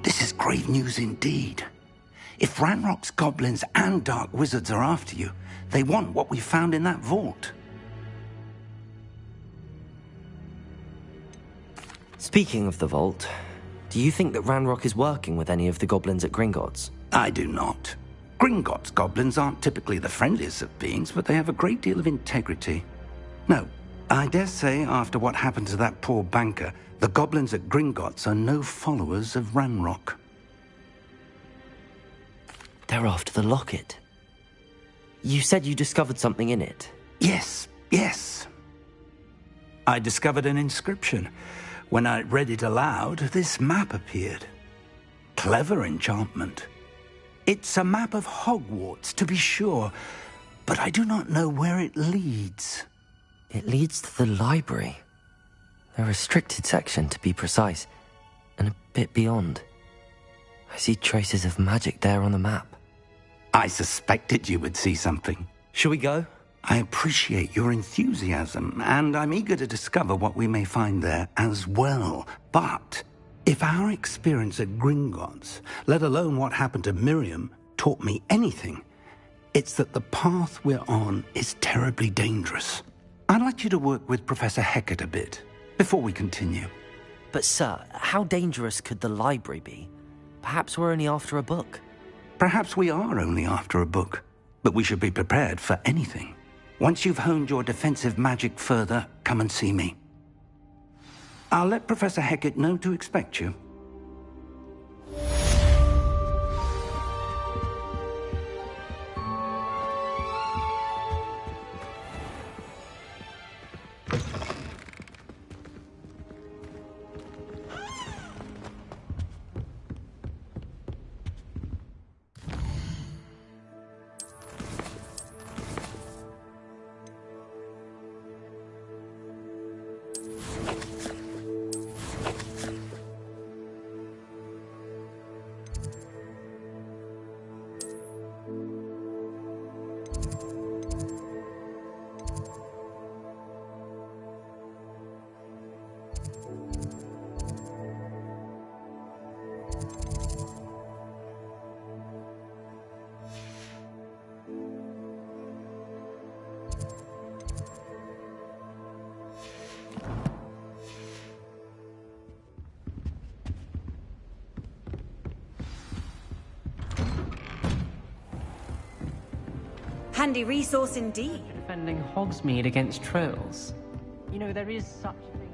This is grave news indeed. If Ranrock's goblins and dark wizards are after you, they want what we found in that vault. Speaking of the vault, do you think that Ranrock is working with any of the goblins at Gringotts? I do not. Gringotts goblins aren't typically the friendliest of beings, but they have a great deal of integrity. No, I dare say after what happened to that poor banker, the goblins at Gringotts are no followers of Ranrock. They're after the locket. You said you discovered something in it. Yes. I discovered an inscription. When I read it aloud, this map appeared. Clever enchantment. It's a map of Hogwarts, to be sure, but I do not know where it leads. It leads to the library. The restricted section, to be precise, and a bit beyond. I see traces of magic there on the map. I suspected you would see something. Shall we go? I appreciate your enthusiasm, and I'm eager to discover what we may find there as well. But if our experience at Gringotts, let alone what happened to Miriam, taught me anything, it's that the path we're on is terribly dangerous. I'd like you to work with Professor Hecat a bit before we continue. But sir, how dangerous could the library be? Perhaps we're only after a book. Perhaps we are only after a book, but we should be prepared for anything. Once you've honed your defensive magic further, come and see me. I'll let Professor Hecat know to expect you. handy resource indeed. Defending Hogsmeade against trolls. You know, there is such a thing.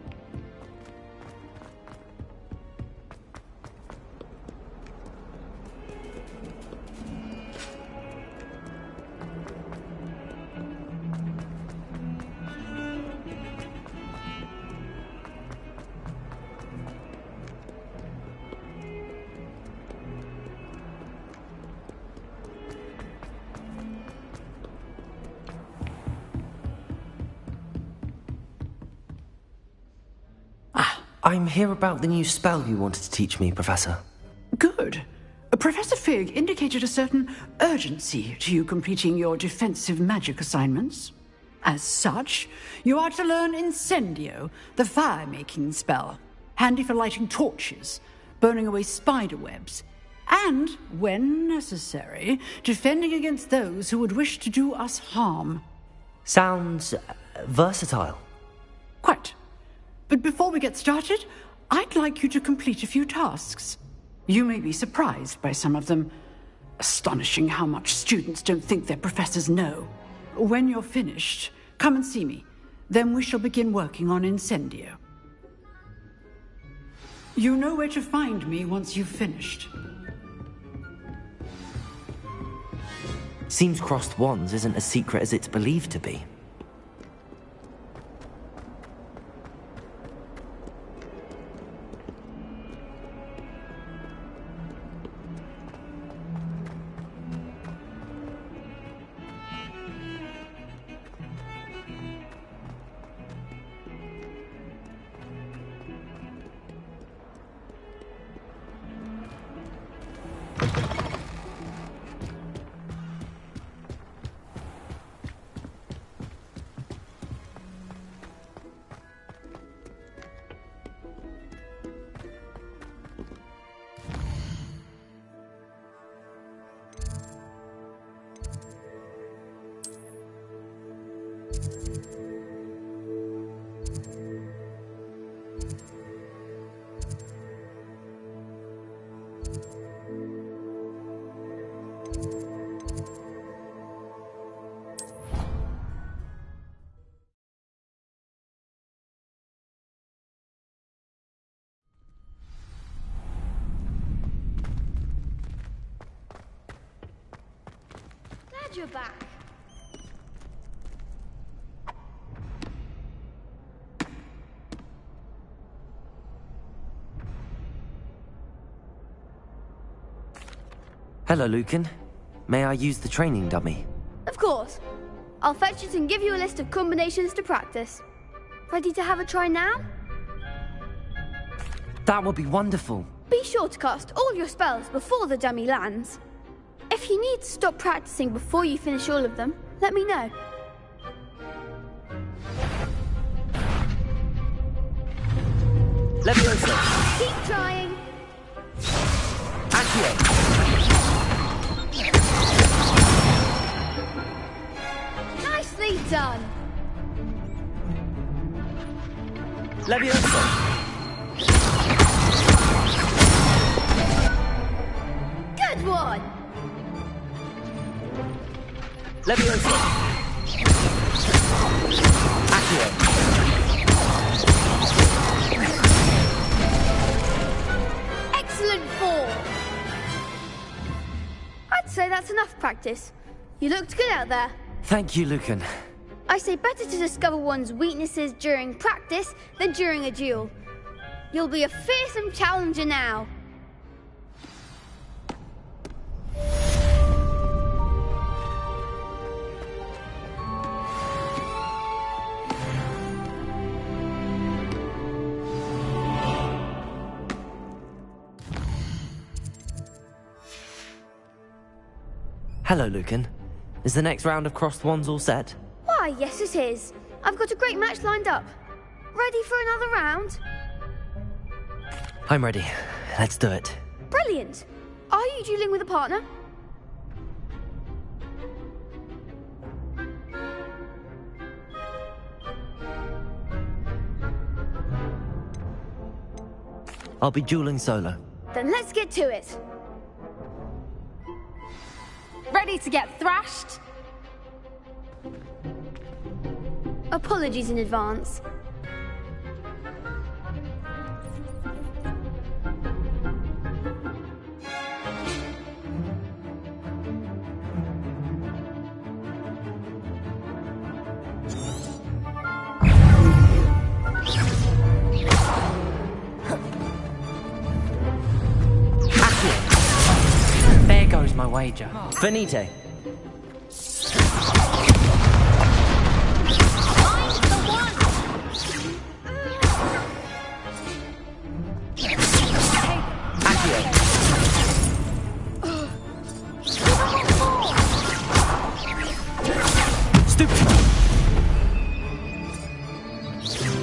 I'm here about the new spell you wanted to teach me, Professor. Good. Professor Fig indicated a certain urgency to you completing your defensive magic assignments. As such, you are to learn Incendio, the fire-making spell, handy for lighting torches, burning away spider webs, and, when necessary, defending against those who would wish to do us harm. Sounds versatile. Quite. But before we get started, I'd like you to complete a few tasks. You may be surprised by some of them. Astonishing how much students don't think their professors know. When you're finished, come and see me. Then we shall begin working on Incendio. You know where to find me once you've finished. Seems crossed wands isn't as secret as it's believed to be. You're back. Hello, Lucan. May I use the training dummy? Of course. I'll fetch it and give you a list of combinations to practice. Ready to have a try now? That would be wonderful. Be sure to cast all your spells before the dummy lands. If you need to stop practicing before you finish all of them, let me know. Leviosa. Keep trying. Accio. Nicely done. Leviosa. Good one. Leviosa. Accio. Excellent form. I'd say that's enough practice. You looked good out there. Thank you, Lucan. I say better to discover one's weaknesses during practice than during a duel. You'll be a fearsome challenger now. Hello, Lucan. Is the next round of crossed wands all set? Why, yes it is. I've got a great match lined up. Ready for another round? I'm ready. Let's do it. Brilliant. Are you dueling with a partner? I'll be dueling solo. Then let's get to it. Ready to get thrashed? Apologies in advance. There goes my wager. Finite.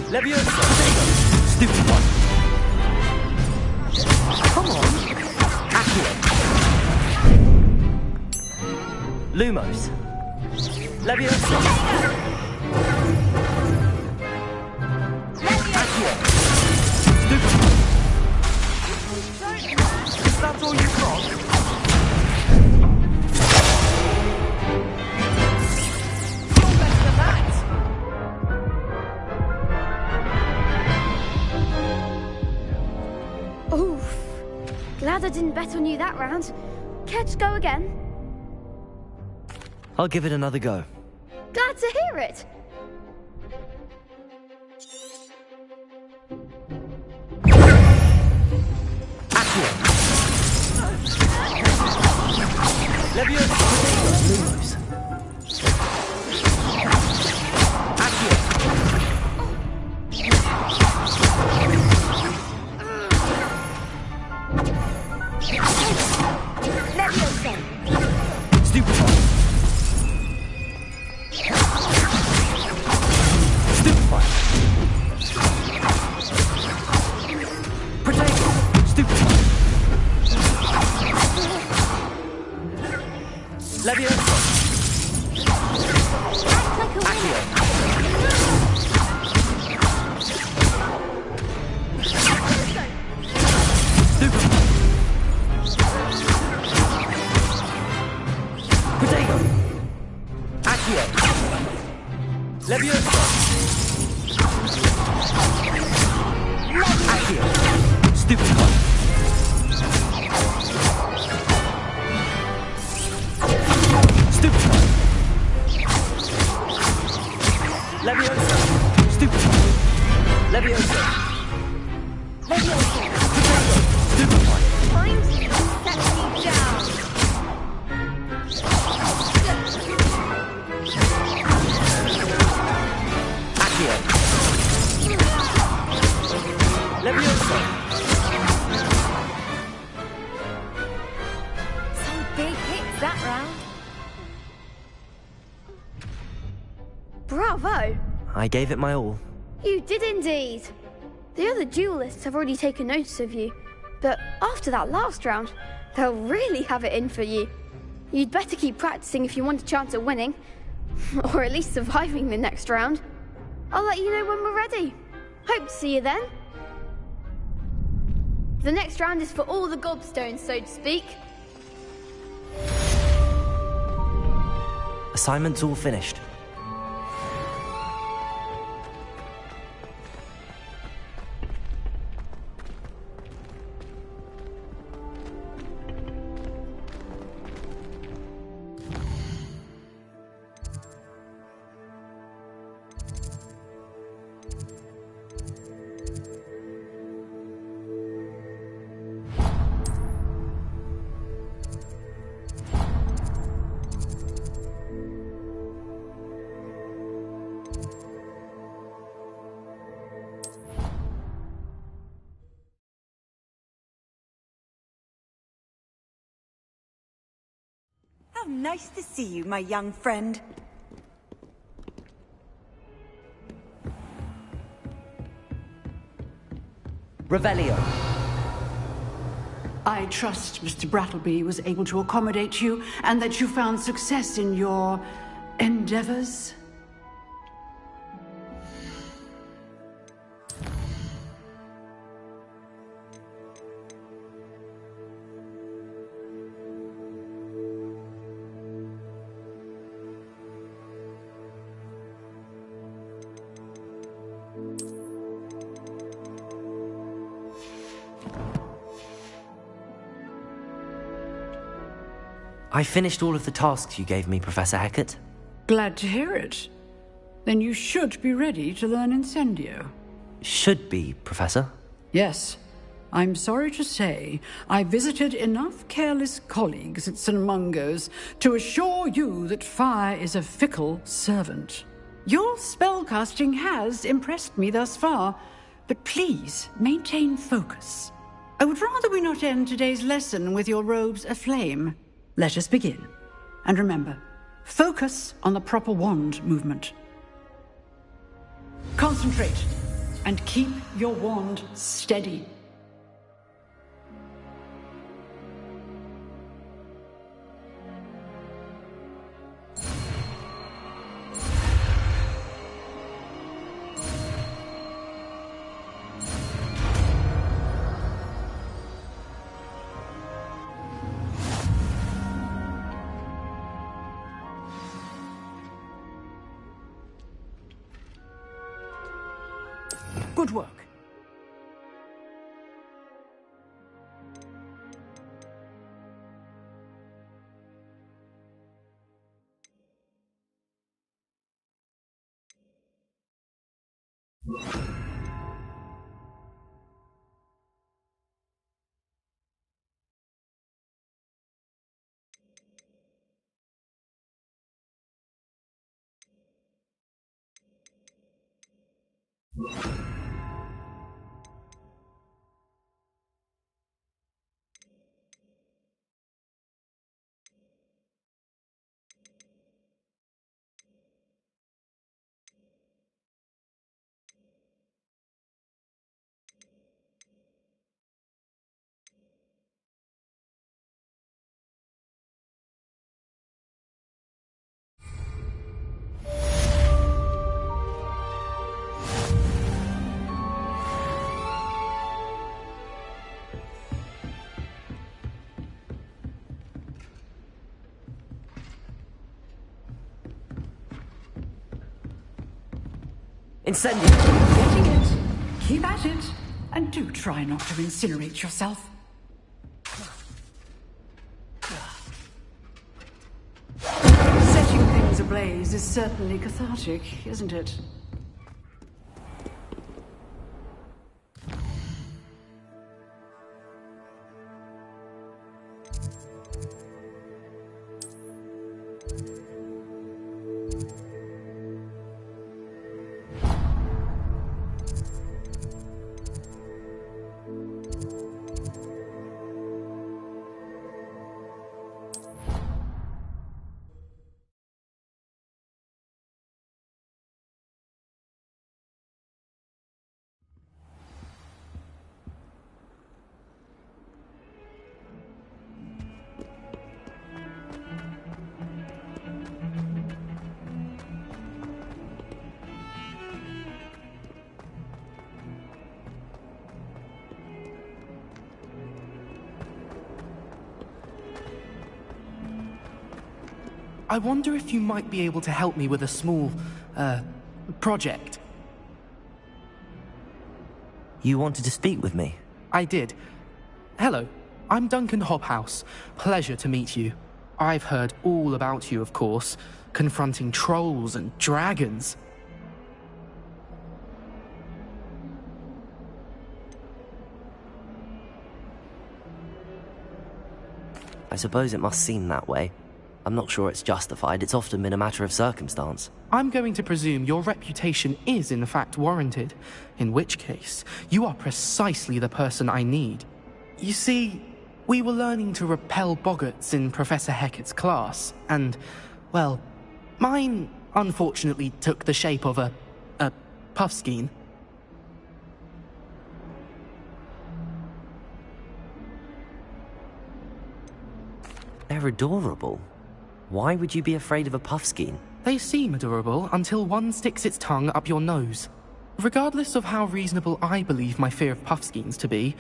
Leviosa! Stupid one! Come on! Accio! Lumos! Leviosa! Accio! Stupid one! Is that all you've got? Oof. Glad I didn't bet on you that round. Care to go again? I'll give it another go. Glad to hear it. Leviosa! Lumos! Stupid one! Stupid one! Potato! Stupid one! Leviosa! Accio! Stupid one! Potato! Accio! Leviosa! Accio! Stupid one! Stupid one! Leviosa! Stupid one! Leviosa! Leviosa! Potato! Stupid one! Time to set me down. Accio! Leviosa! Some big hits that round. Bravo! I gave it my all. You did indeed. The other duelists have already taken notice of you, but after that last round, they'll really have it in for you. You'd better keep practicing if you want a chance at winning, or at least surviving the next round. I'll let you know when we're ready. Hope to see you then. The next round is for all the gobstones, so to speak. Assignment's all finished. How nice to see you, my young friend. Revelio. I trust Mr. Brattleby was able to accommodate you and that you found success in your endeavors. I finished all of the tasks you gave me, Professor Hecat. Glad to hear it. Then you should be ready to learn Incendio. Should be, Professor. Yes. I'm sorry to say, I visited enough careless colleagues at St. Mungo's to assure you that fire is a fickle servant. Your spellcasting has impressed me thus far, but please maintain focus. I would rather we not end today's lesson with your robes aflame. Let us begin. And remember, focus on the proper wand movement. Concentrate, and keep your wand steady. Good work. Incendio! Getting it. Keep at it. And do try not to incinerate yourself. Setting things ablaze is certainly cathartic, isn't it? I wonder if you might be able to help me with a small, project. You wanted to speak with me? I did. Hello, I'm Duncan Hobhouse. Pleasure to meet you. I've heard all about you, of course, confronting trolls and dragons. I suppose it must seem that way. I'm not sure it's justified. It's often been a matter of circumstance. I'm going to presume your reputation is in fact warranted, in which case, you are precisely the person I need. You see, we were learning to repel boggarts in Professor Hecat's class, and, well, mine unfortunately took the shape of a puffskein. They're adorable. Why would you be afraid of a puffskein? They seem adorable until one sticks its tongue up your nose. Regardless of how reasonable I believe my fear of puffskeins to be,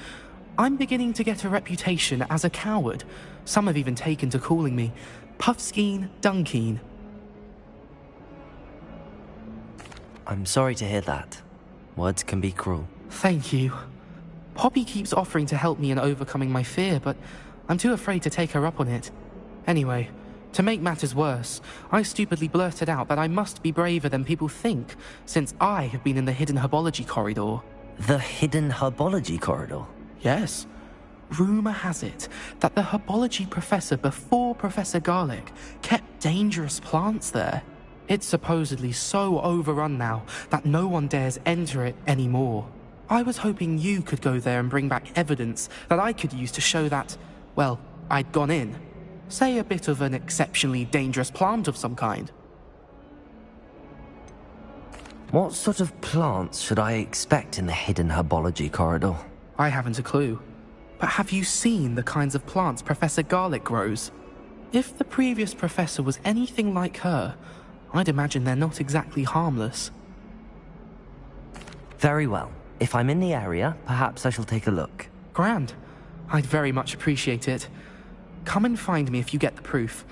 I'm beginning to get a reputation as a coward. Some have even taken to calling me Puffskein Dunkeen. I'm sorry to hear that. Words can be cruel. Thank you. Poppy keeps offering to help me in overcoming my fear, but I'm too afraid to take her up on it. Anyway, to make matters worse, I stupidly blurted out that I must be braver than people think, since I have been in the hidden herbology corridor. The hidden herbology corridor? Yes. Rumour has it that the herbology professor before Professor Garlic kept dangerous plants there. It's supposedly so overrun now that no one dares enter it anymore. I was hoping you could go there and bring back evidence that I could use to show that, well, I'd gone in. Say a bit of an exceptionally dangerous plant of some kind. What sort of plants should I expect in the hidden herbology corridor? I haven't a clue. But have you seen the kinds of plants Professor Garlic grows? If the previous professor was anything like her, I'd imagine they're not exactly harmless. Very well. If I'm in the area, perhaps I shall take a look. Grand. I'd very much appreciate it. Come and find me if you get the proof.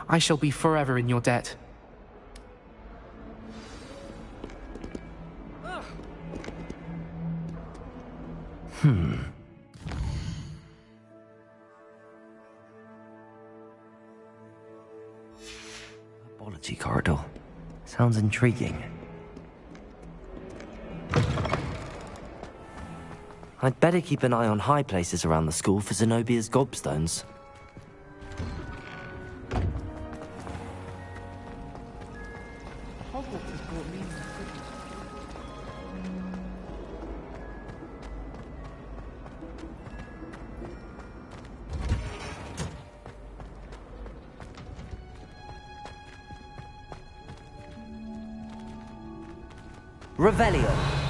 I shall be forever in your debt. Herbology corridor. Sounds intriguing. I'd better keep an eye on high places around the school for Zenobia's gobstones. Hogwarts has brought me Revelio.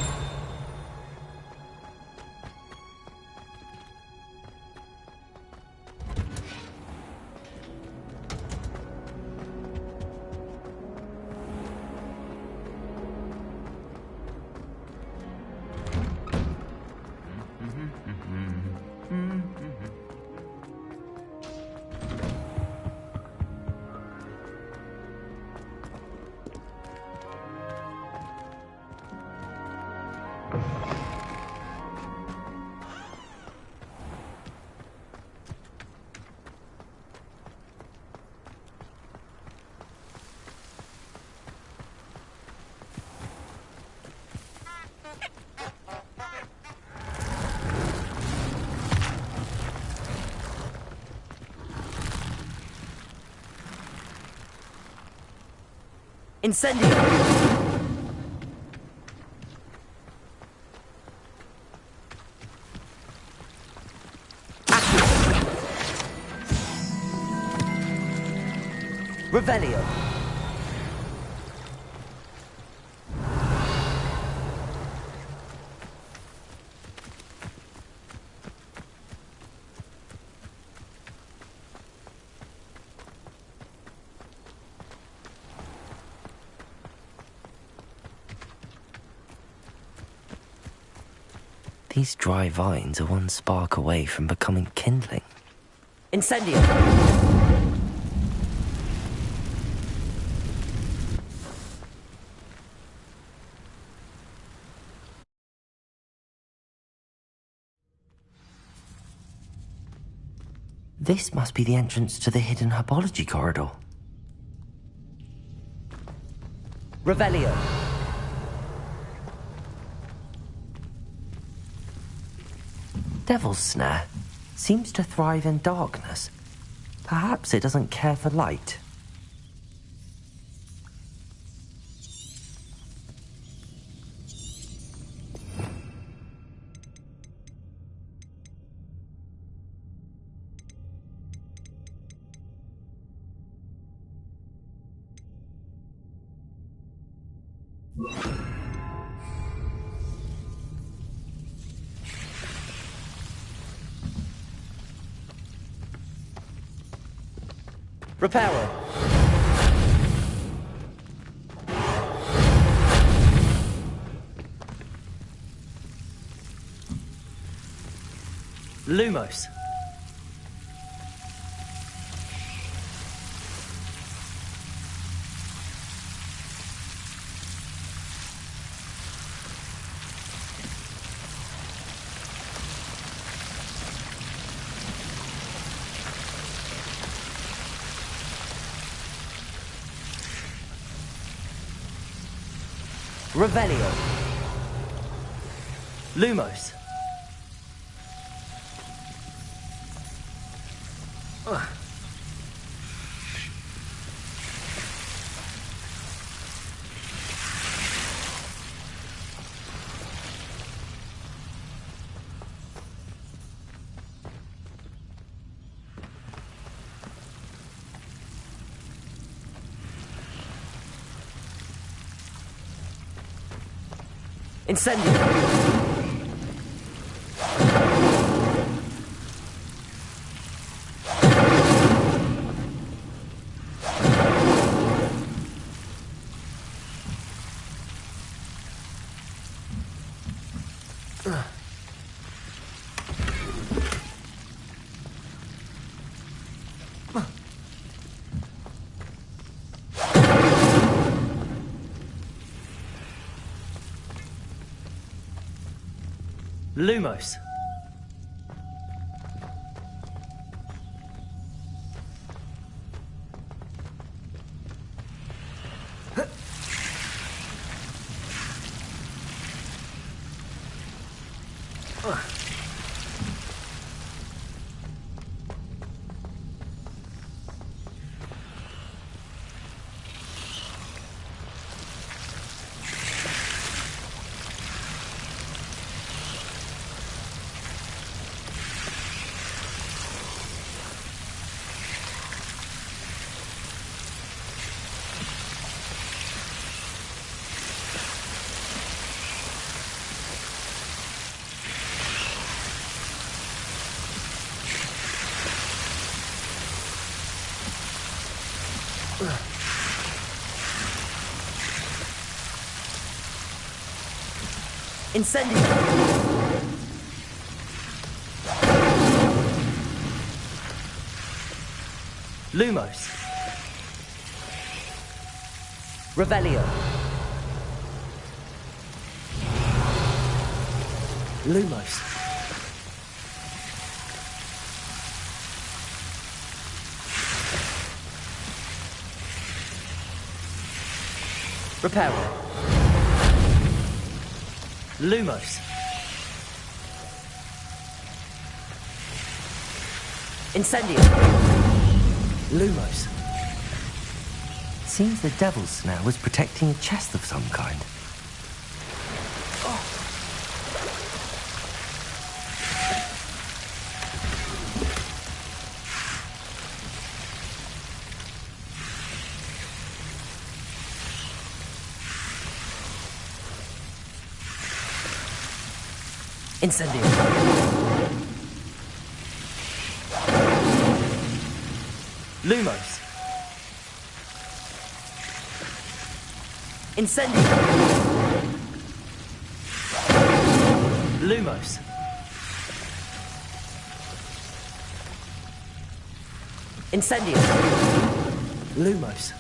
Incendio! Revelio. These dry vines are one spark away from becoming kindling. Incendio! This must be the entrance to the hidden herbology corridor. Revelio. Devil's Snare seems to thrive in darkness. Perhaps it doesn't care for light. Reparo. Lumos. Revelio. Lumos. Incendio. Lumos. Incendio. Lumos. Revelio. Lumos. Reparo. Lumos. Incendio. Lumos. Seems the devil's snare was protecting a chest of some kind. Incendio. Lumos. Incendio. Lumos. Incendio. Lumos.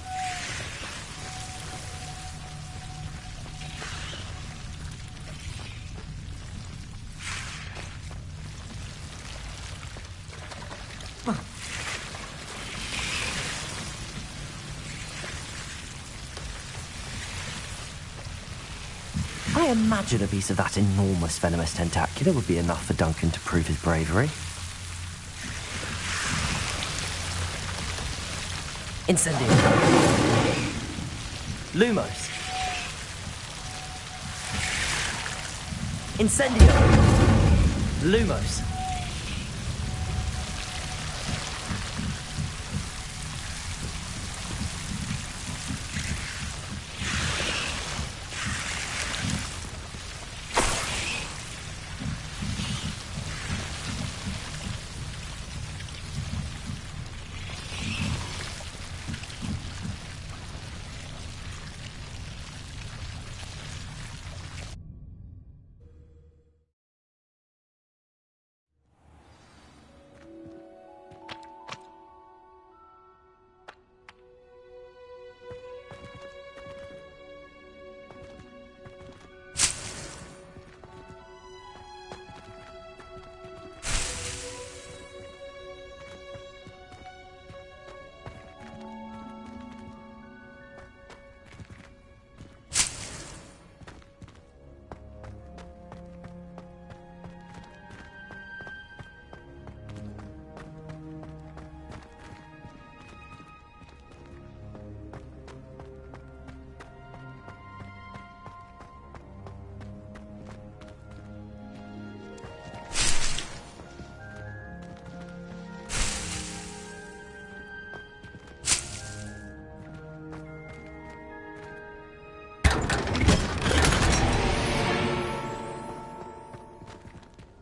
I imagine a piece of that enormous venomous tentacula would be enough for Duncan to prove his bravery. Incendio. Lumos. Incendio. Lumos.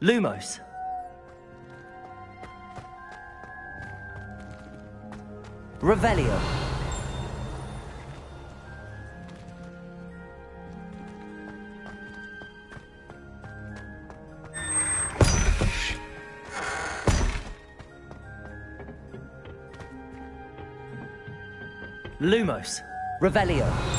Lumos. Revelio. Lumos. Revelio.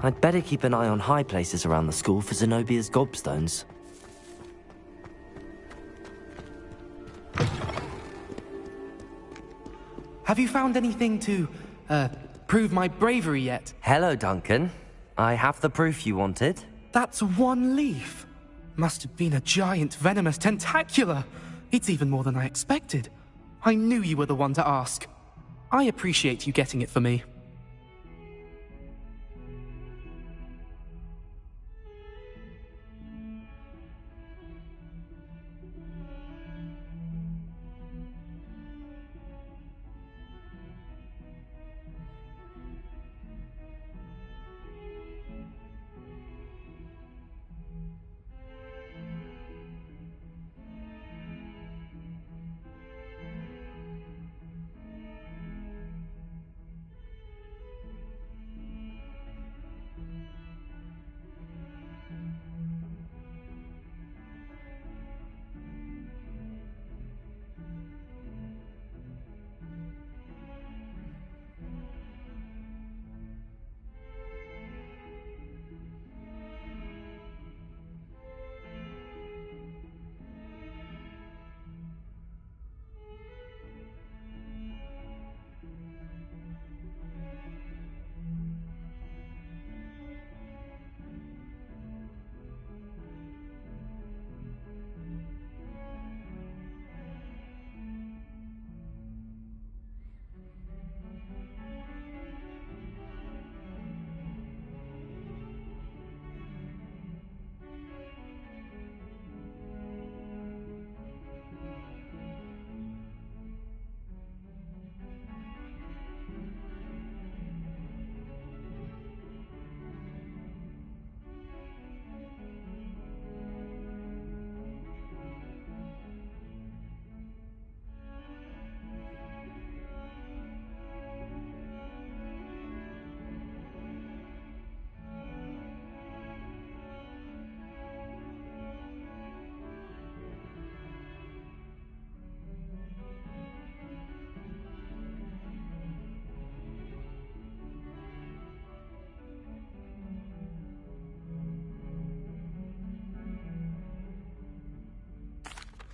I'd better keep an eye on high places around the school for Zenobia's gobstones. Have you found anything to, prove my bravery yet? Hello, Duncan. I have the proof you wanted. That's one leaf. Must have been a giant venomous tentacula. It's even more than I expected. I knew you were the one to ask. I appreciate you getting it for me.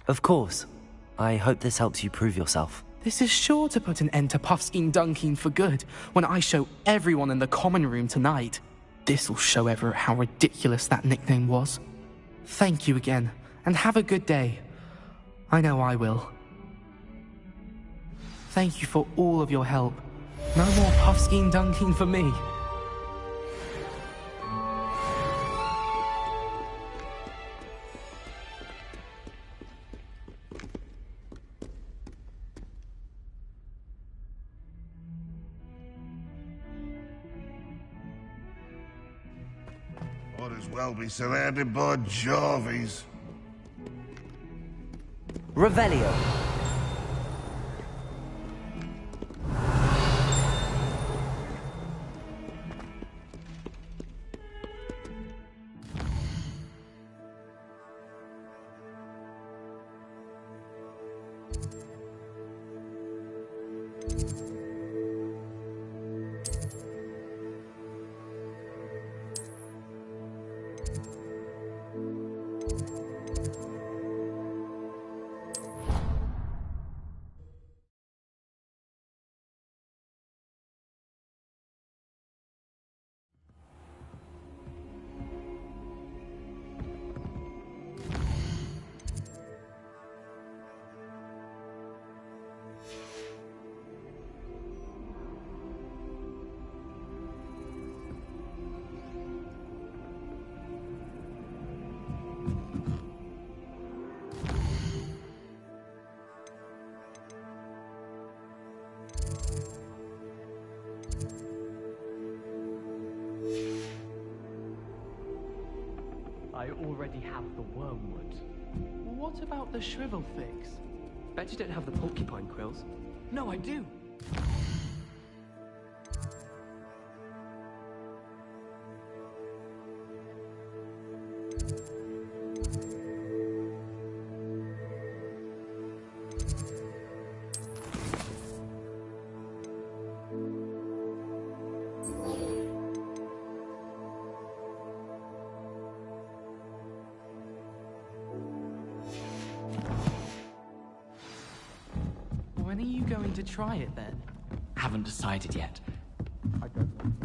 Of course. I hope this helps you prove yourself. This is sure to put an end to Puffskein Dunking for good when I show everyone in the common room tonight. This'll show Everett how ridiculous that nickname was. Thank you again, and have a good day. I know I will. Thank you for all of your help. No more Puffskein Dunking for me. as well be surrounded by Jarvies. Revelio. I already have the wormwood. What about the shrivel fix? Bet you don't have the porcupine quills. No, I do. When are you going to try it then? Haven't decided yet. I don't know.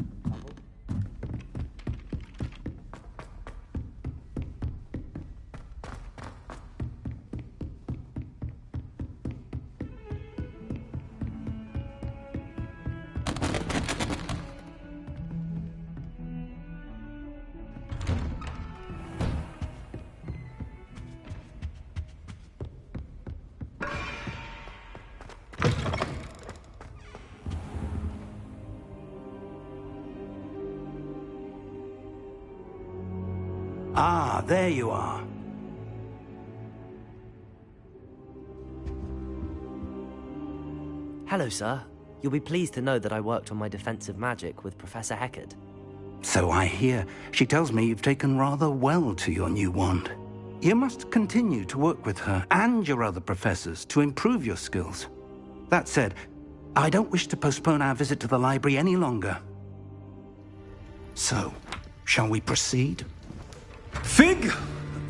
Ah, there you are. Hello, sir. You'll be pleased to know that I worked on my defensive magic with Professor Heckard. So I hear. She tells me you've taken rather well to your new wand. You must continue to work with her and your other professors to improve your skills. That said, I don't wish to postpone our visit to the library any longer. So, shall we proceed? Fig!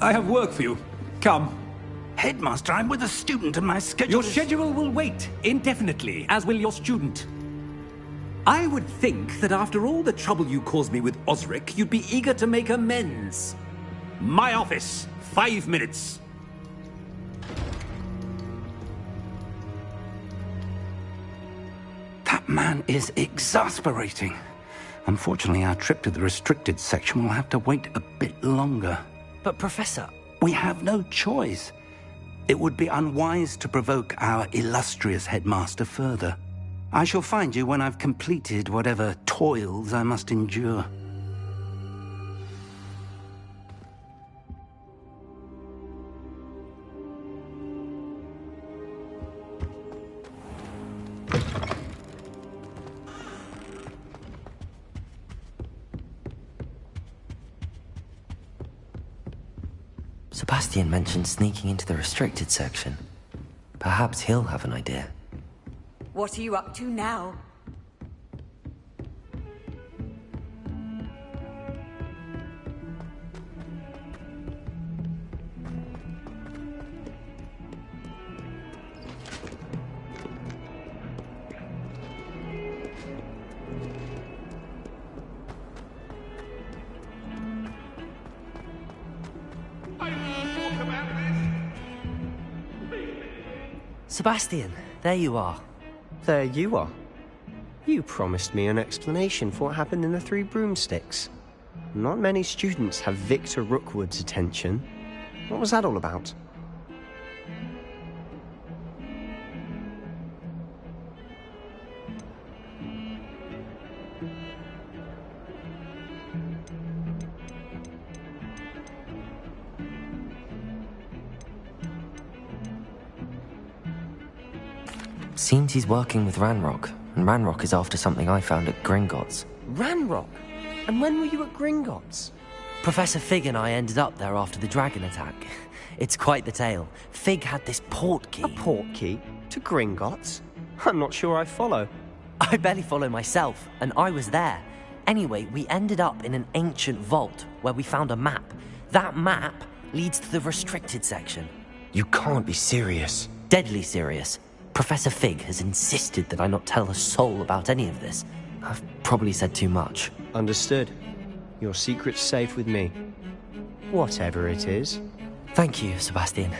I have work for you. Come. Headmaster, I'm with a student and my schedule Your schedule will wait indefinitely, as will your student. I would think that after all the trouble you caused me with Osric, you'd be eager to make amends. My office. 5 minutes. That man is exasperating. Unfortunately, our trip to the restricted section will have to wait a bit longer. But, Professor... We have no choice. It would be unwise to provoke our illustrious headmaster further. I shall find you when I've completed whatever toils I must endure. Sebastian mentioned sneaking into the restricted section. Perhaps he'll have an idea. What are you up to now? Sebastian, there you are. There you are. You promised me an explanation for what happened in the Three Broomsticks. Not many students have Victor Rookwood's attention. What was that all about? Seems he's working with Ranrock, and Ranrock is after something I found at Gringotts. Ranrock? And when were you at Gringotts? Professor Fig and I ended up there after the dragon attack. It's quite the tale. Fig had this port key. A port key? To Gringotts? I'm not sure I follow. I barely follow myself, and I was there. Anyway, we ended up in an ancient vault where we found a map. That map leads to the restricted section. You can't be serious. Deadly serious. Professor Fig has insisted that I not tell a soul about any of this. I've probably said too much. Understood. Your secret's safe with me. Whatever it is. Thank you, Sebastian.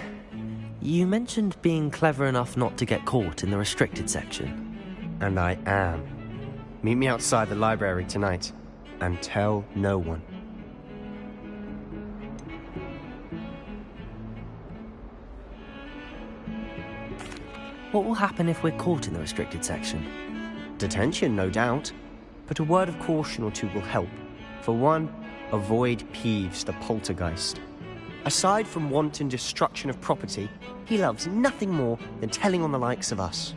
You mentioned being clever enough not to get caught in the restricted section. And I am. Meet me outside the library tonight, and tell no one. What will happen if we're caught in the restricted section? Detention, no doubt. But a word of caution or two will help. For one, avoid Peeves, the poltergeist. Aside from wanton destruction of property, he loves nothing more than telling on the likes of us.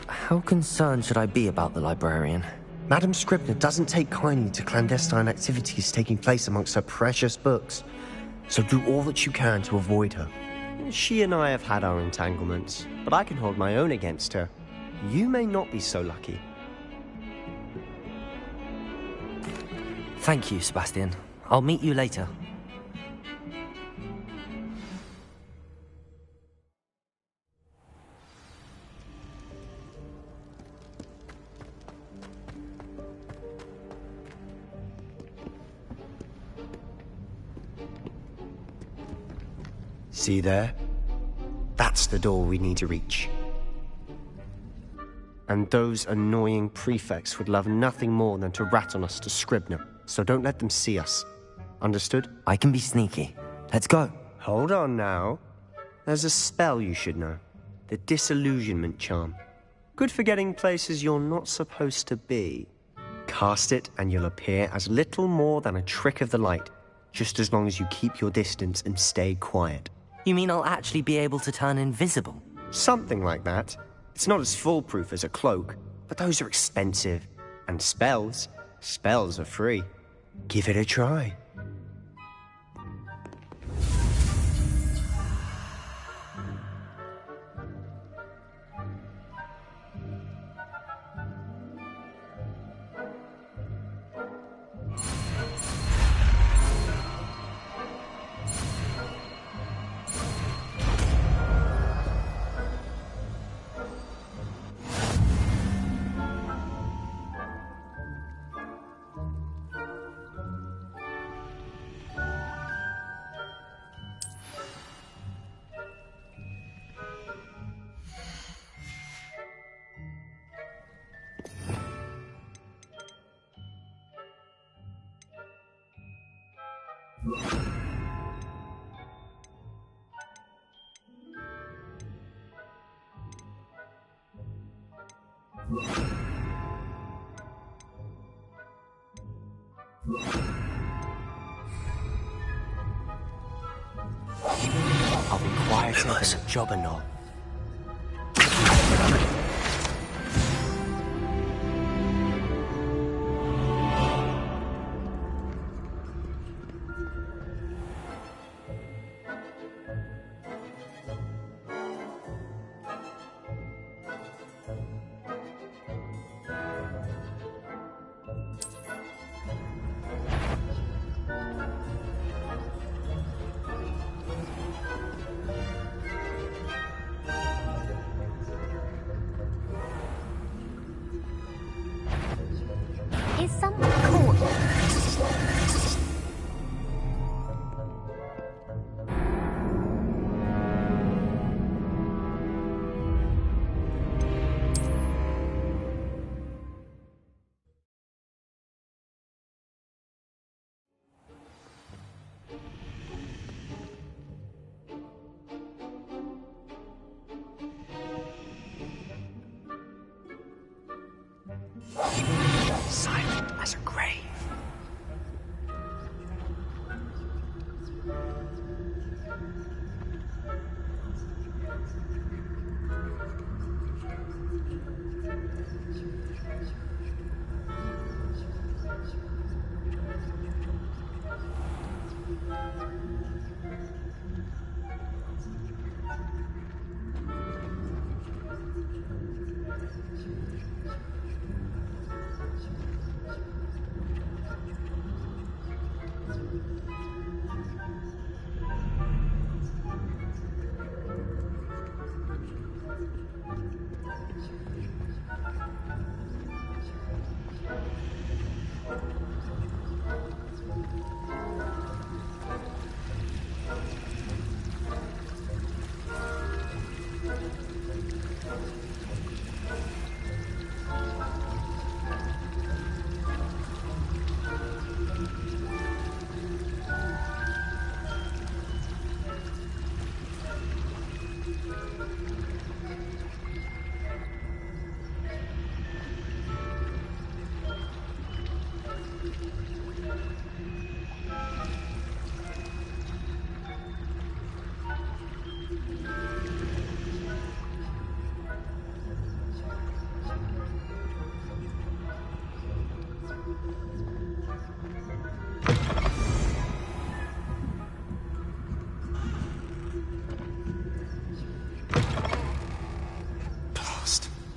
How concerned should I be about the librarian? Madame Scribner doesn't take kindly to clandestine activities taking place amongst her precious books. So do all that you can to avoid her. She and I have had our entanglements, but I can hold my own against her. You may not be so lucky. Thank you, Sebastian. I'll meet you later. See there? That's the door we need to reach. And those annoying prefects would love nothing more than to rat on us to Scribner, so don't let them see us. Understood? I can be sneaky. Let's go. Hold on now. There's a spell you should know. The Disillusionment Charm. Good for getting places you're not supposed to be. Cast it and you'll appear as little more than a trick of the light, just as long as you keep your distance and stay quiet. You mean I'll actually be able to turn invisible? Something like that. It's not as foolproof as a cloak, but those are expensive. And spells are free. Give it a try. I'll be quieter than a jobberknoll. Is someone caught? Silent as a grave.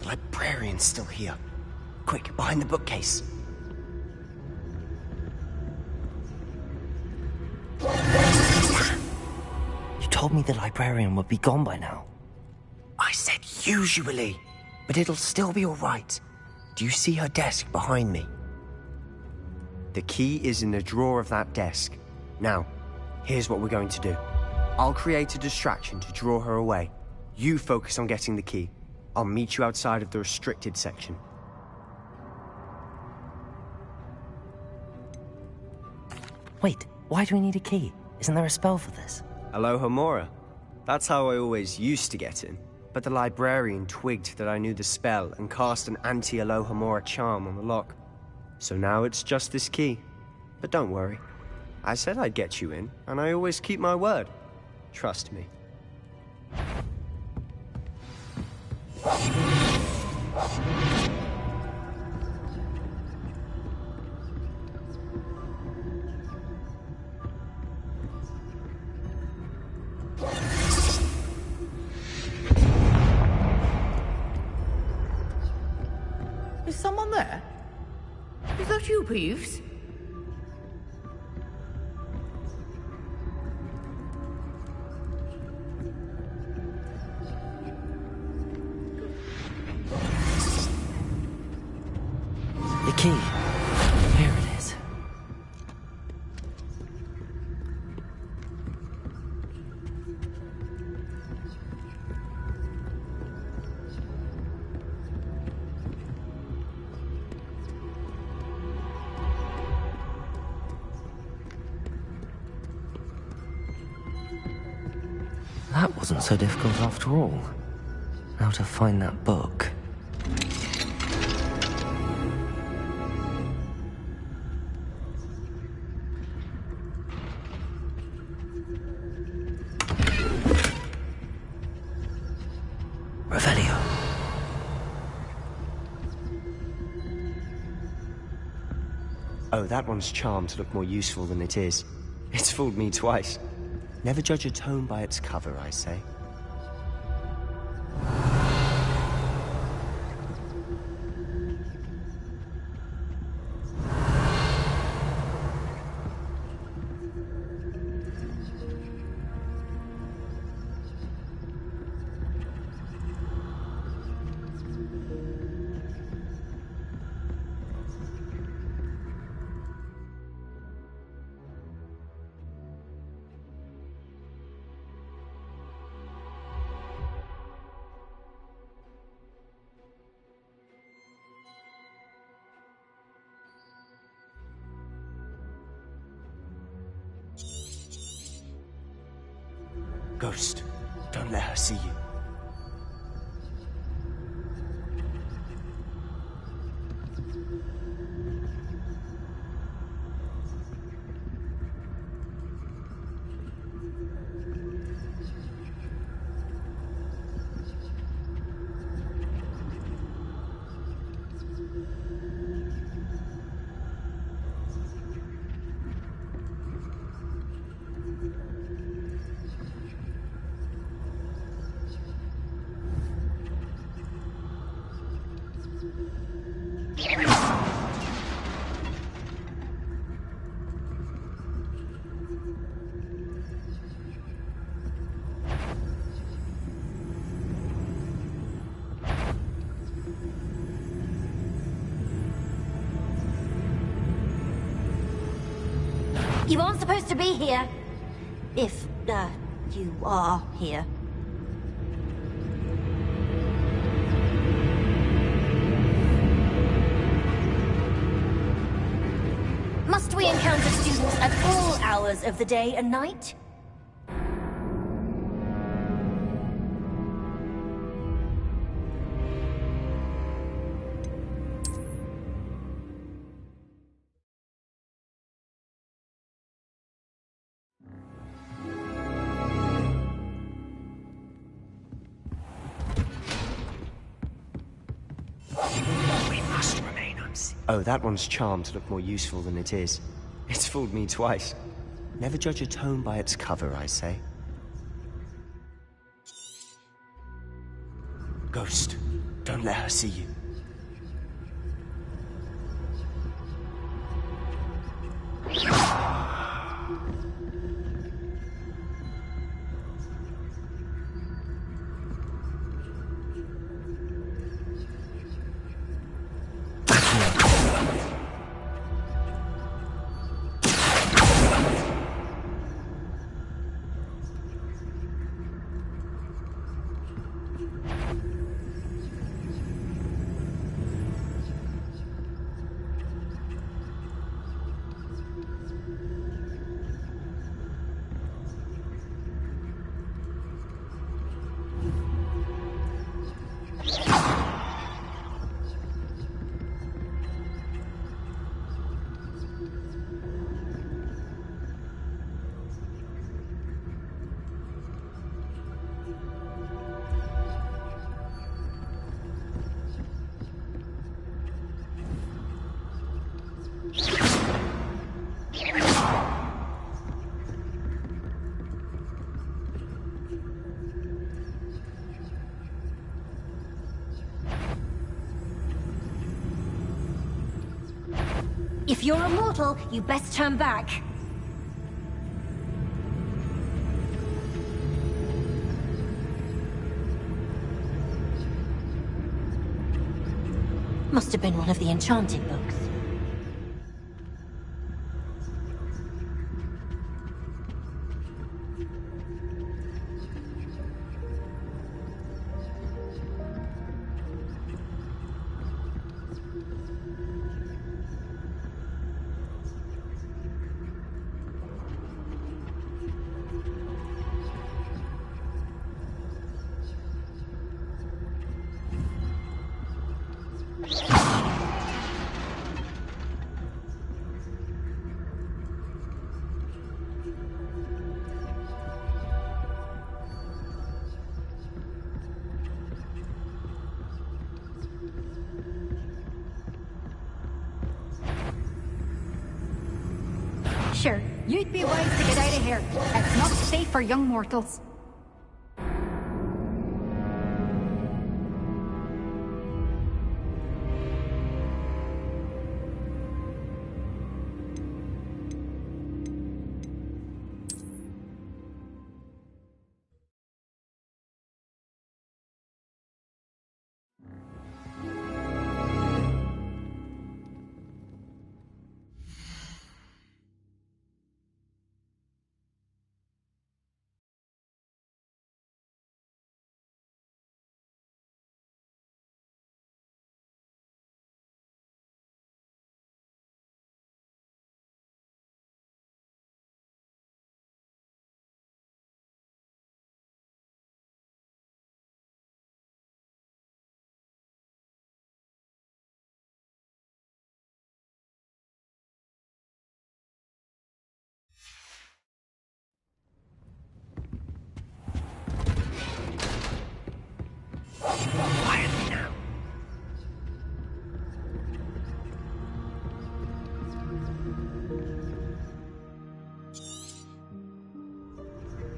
Librarian's still here. Quick, behind the bookcase. You told me the librarian would be gone by now. I said usually, but it'll still be all right. Do you see her desk behind me? The key is in the drawer of that desk. Now, here's what we're going to do. I'll create a distraction to draw her away. You focus on getting the key. I'll meet you outside of the restricted section. Wait, why do we need a key? Isn't there a spell for this? Alohomora. That's how I always used to get in. But the librarian twigged that I knew the spell and cast an anti-Alohomora charm on the lock. So now it's just this key. But don't worry. I said I'd get you in, and I always keep my word. Trust me. Is someone there? Is that you, Peeves? The key. Here it is. That wasn't so difficult after all. Now to find that book. Revelio. Oh, that one's charmed to look more useful than it is. It's fooled me twice. Never judge a tome by its cover, I say. Ghost, don't let her see you. You aren't supposed to be here. If, you are here. Must we encounter students at all hours of the day and night? We must remain unseen. Oh, that one's charmed to look more useful than it is. It's fooled me twice. Never judge a tome by its cover, I say. Ghost, don't let her see you. If you're a mortal, you best turn back. Must have been one of the enchanted books. Sure, you'd be wise to get out of here. It's not safe for young mortals. Quietly now.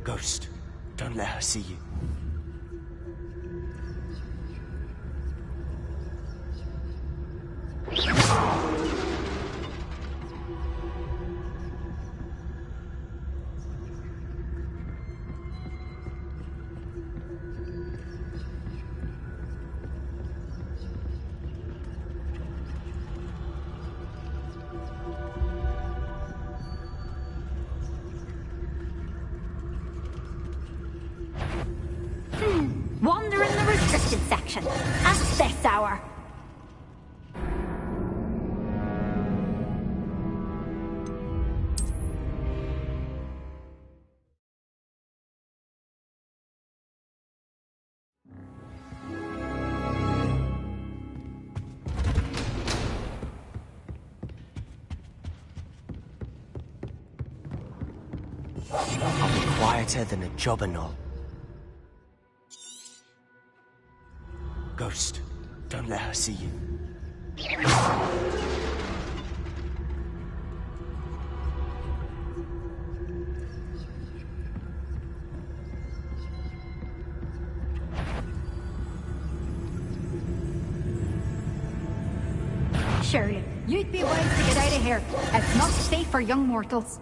Ghost, don't let her see you. protection at this hour. I'll be quieter than a jobberknoll. Ghost, don't let her see you. Surely, you'd be wise to get out of here. It's not safe for young mortals.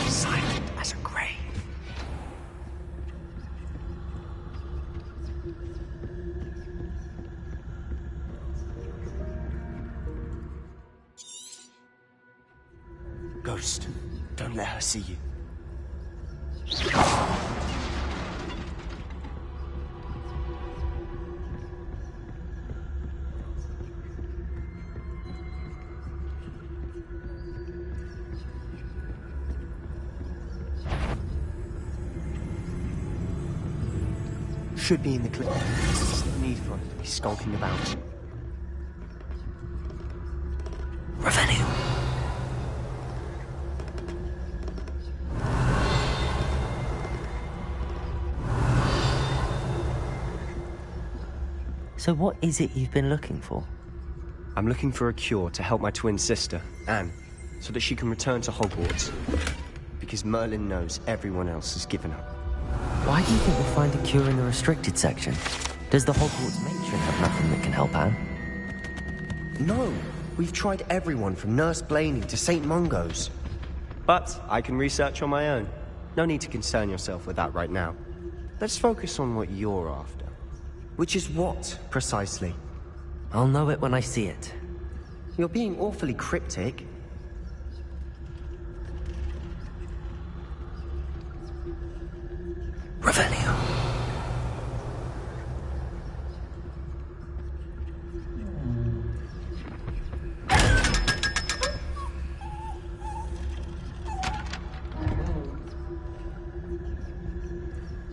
Silent as a grave. Ghost, don't let her see you. Should be in the clip. There's no need for it to be skulking about. Revenue. So what is it you've been looking for? I'm looking for a cure to help my twin sister, Anne, so that she can return to Hogwarts. Because Merlin knows everyone else has given up. Why do you think we'll find a cure in the restricted section? Does the Hogwarts matron have nothing that can help Anne? No, we've tried everyone from Nurse Blaney to St. Mungo's. But I can research on my own. No need to concern yourself with that right now. Let's focus on what you're after. Which is what, precisely? I'll know it when I see it. You're being awfully cryptic. Revenue.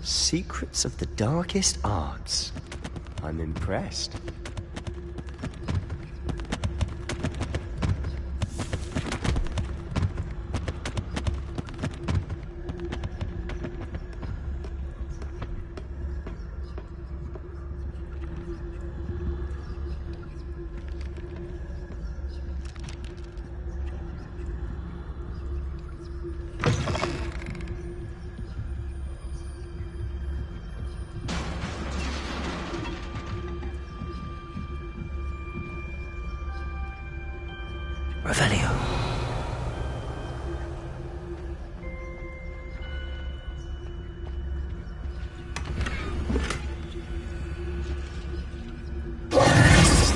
Secrets of the darkest arts. I'm impressed. Revenue.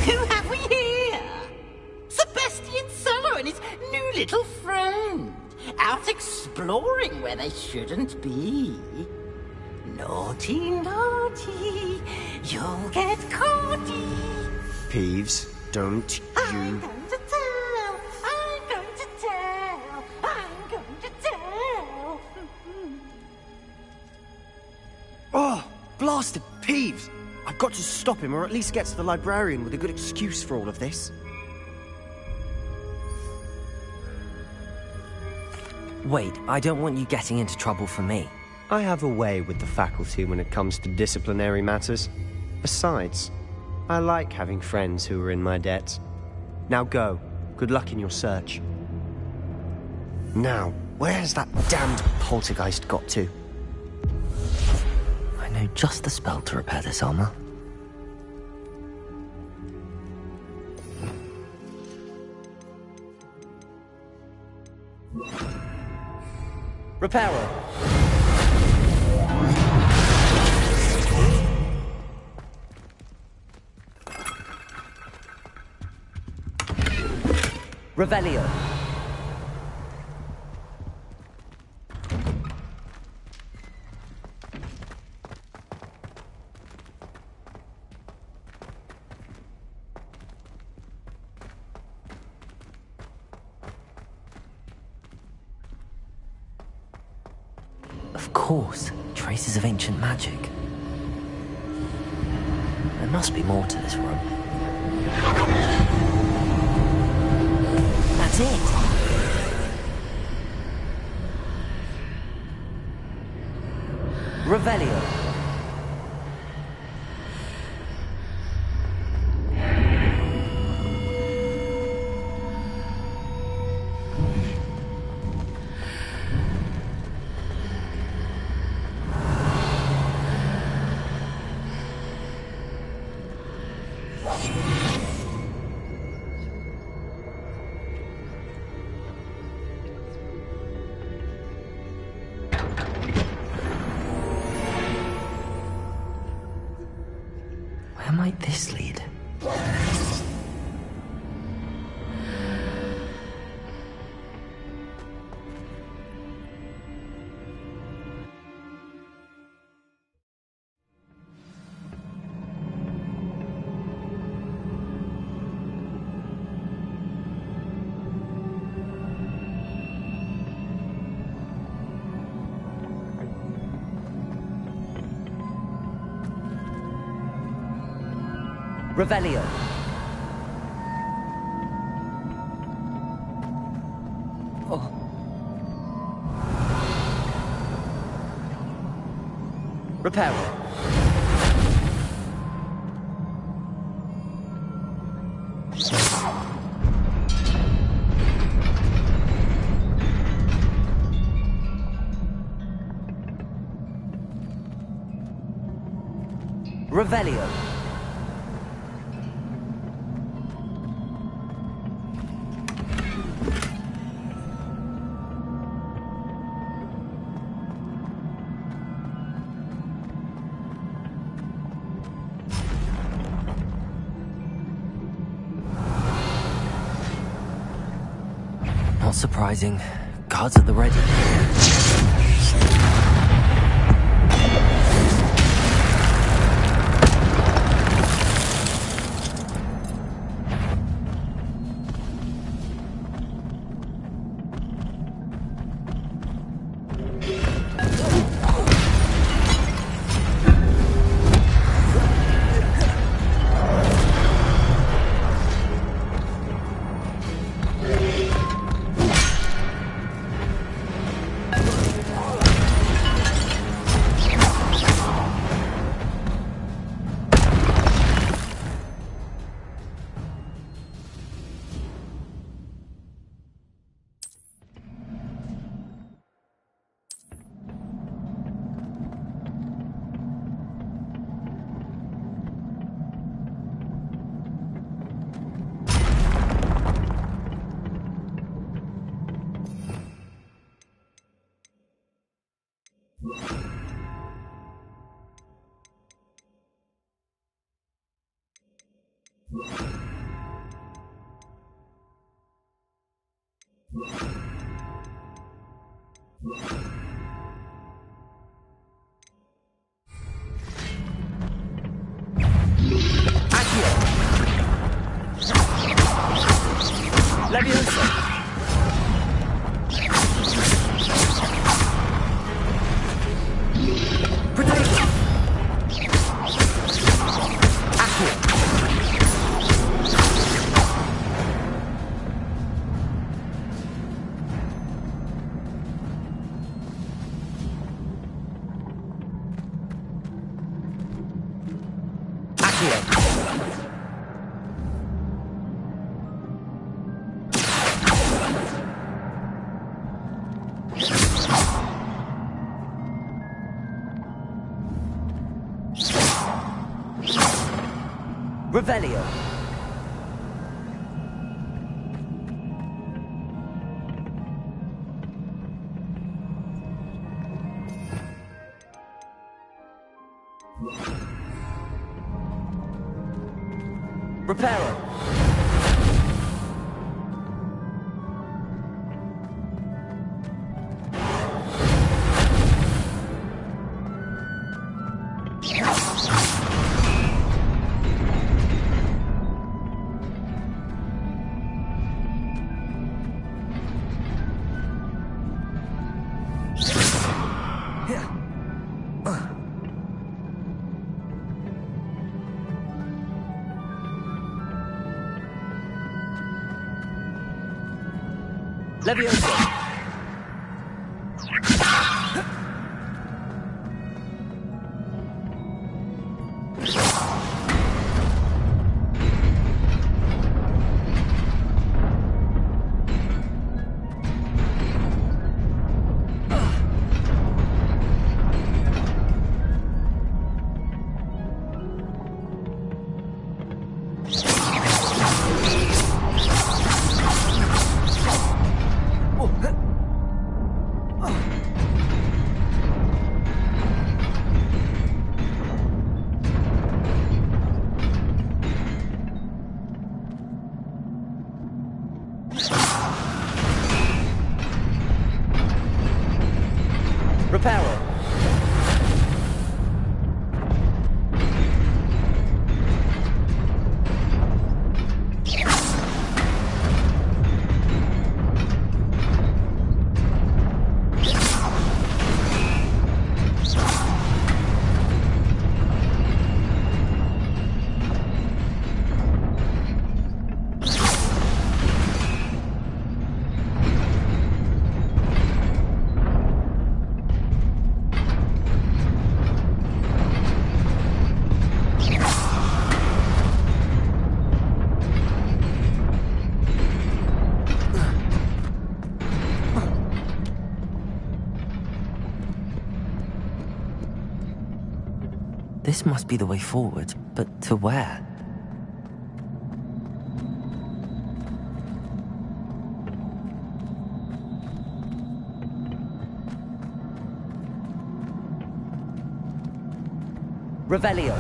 Who have we here? Sebastian Cello and his new little friend. Out exploring where they shouldn't be. Naughty, naughty, you'll get caughty. Peeves, don't you... I'm going to tell, I'm going to tell, I'm going to tell. Oh, blasted Peeves! I've got to stop him, or at least get to the librarian with a good excuse for all of this. Wait, I don't want you getting into trouble for me. I have a way with the faculty when it comes to disciplinary matters. Besides, I like having friends who are in my debt. Now go. Good luck in your search. Now, where's that damned poltergeist got to? I know just the spell to repair this armor. Reparo. Revelio. Of course, traces of ancient magic. There must be more to this room. That's it. Revelio. Where might this lead? Revelio. Oh. Reparo. Revelio. Not surprising. Guards at the ready. Revelio. Reparo. Levioso. Reparo. This must be the way forward, but to where? Revelio.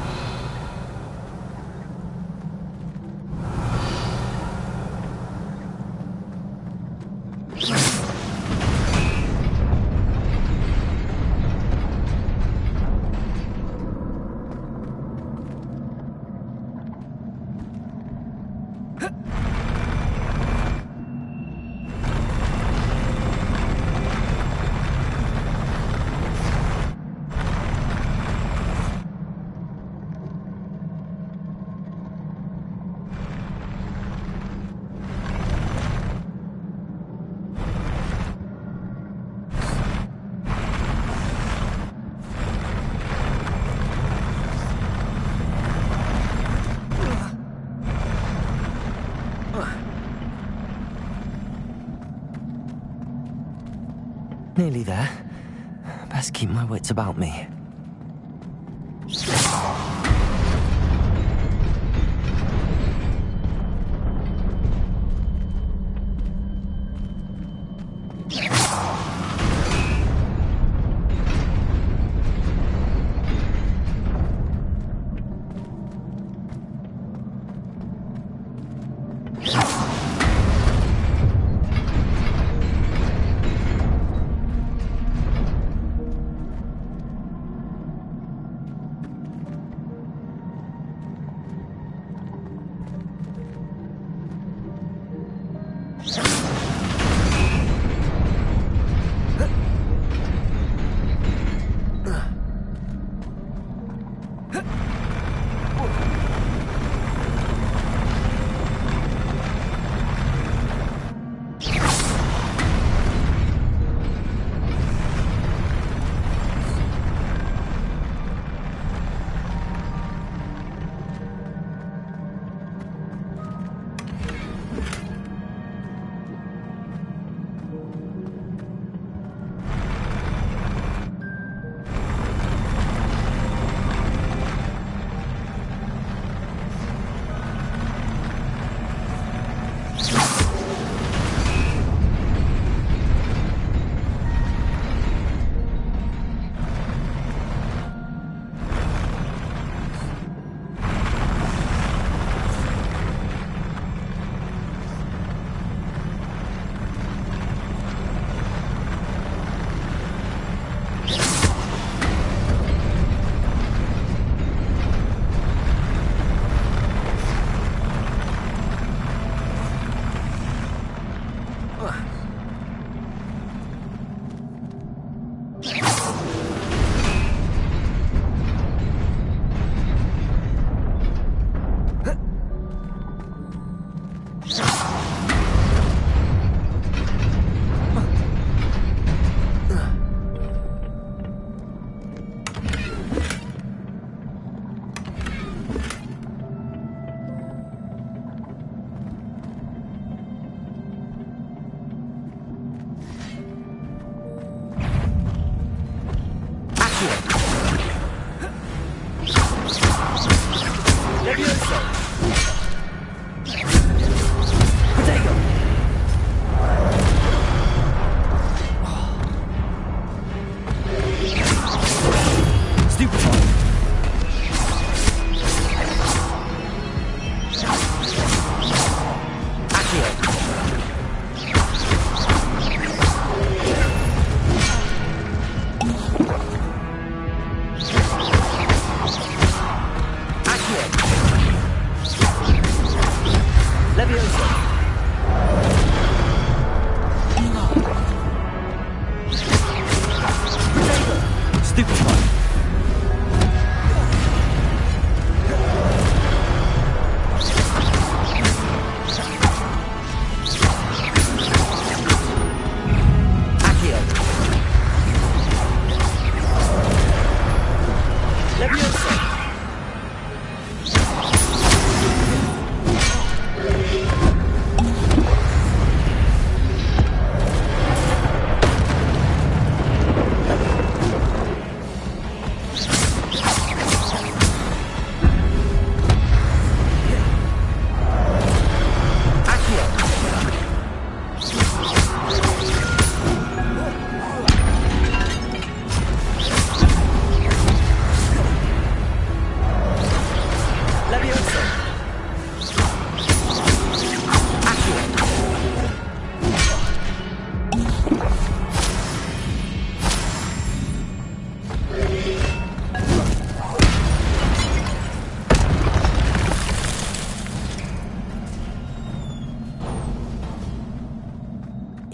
Nearly there. Best keep my wits about me.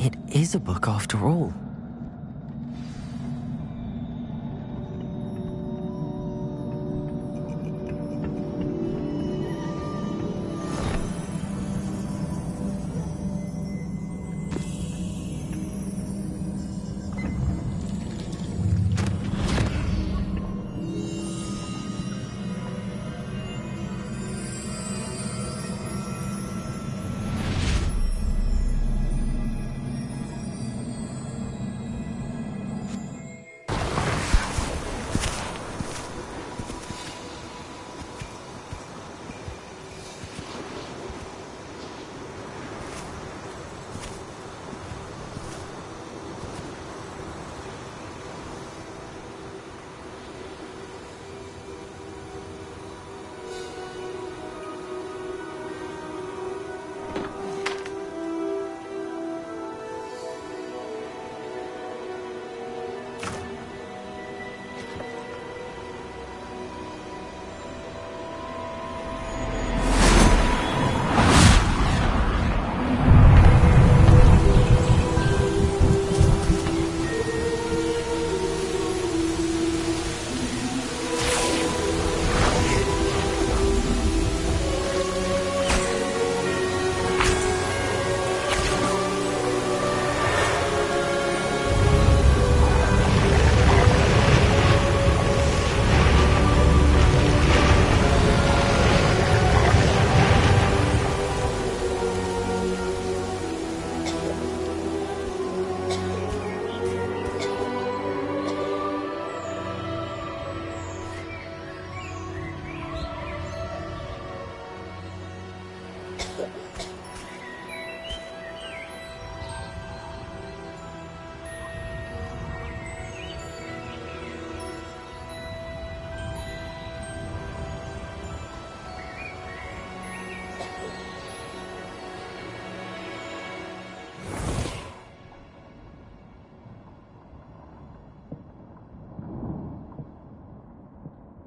It is a book after all.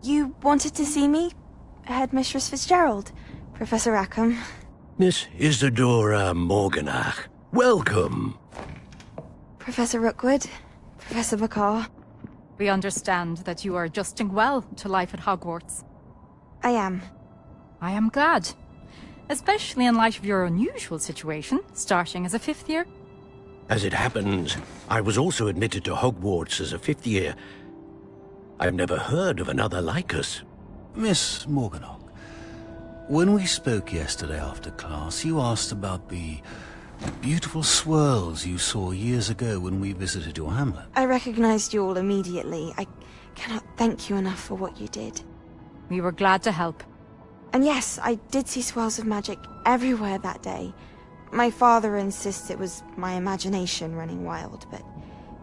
You wanted to see me? Headmistress Fitzgerald, Professor Rackham. Miss Isadora Morganach. Welcome. Professor Rookwood, Professor McCaw. We understand that you are adjusting well to life at Hogwarts. I am. I am glad. especially in light of your unusual situation, starting as a 5th year. As it happens, I was also admitted to Hogwarts as a 5th year. I've never heard of another like us. Miss Morganach, when we spoke yesterday after class, you asked about the beautiful swirls you saw years ago when we visited your hamlet. I recognized you all immediately. I cannot thank you enough for what you did. We were glad to help. And yes, I did see swirls of magic everywhere that day. My father insists it was my imagination running wild, but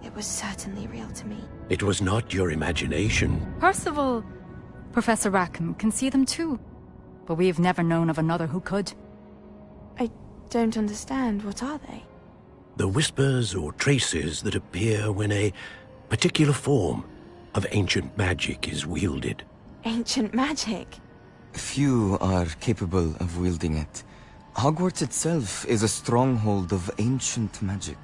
it was certainly real to me. It was not your imagination. Percival, Professor Rackham can see them too. But we've never known of another who could. I don't understand. What are they? The whispers or traces that appear when a particular form of ancient magic is wielded. Ancient magic? Few are capable of wielding it. Hogwarts itself is a stronghold of ancient magic.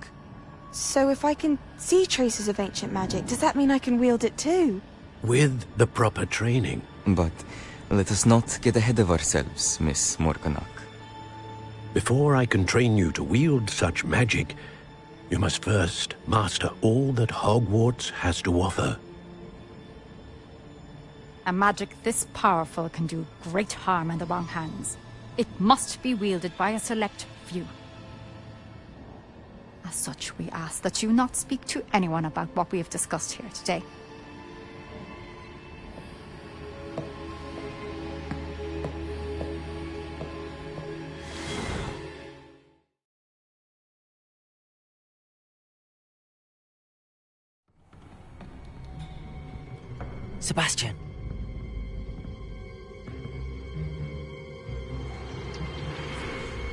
So if I can see traces of ancient magic, does that mean I can wield it too? With the proper training. But let us not get ahead of ourselves, Miss Morganach. Before I can train you to wield such magic, you must first master all that Hogwarts has to offer. A magic this powerful can do great harm in the wrong hands. It must be wielded by a select few. As such, we ask that you not speak to anyone about what we have discussed here today. Sebastian.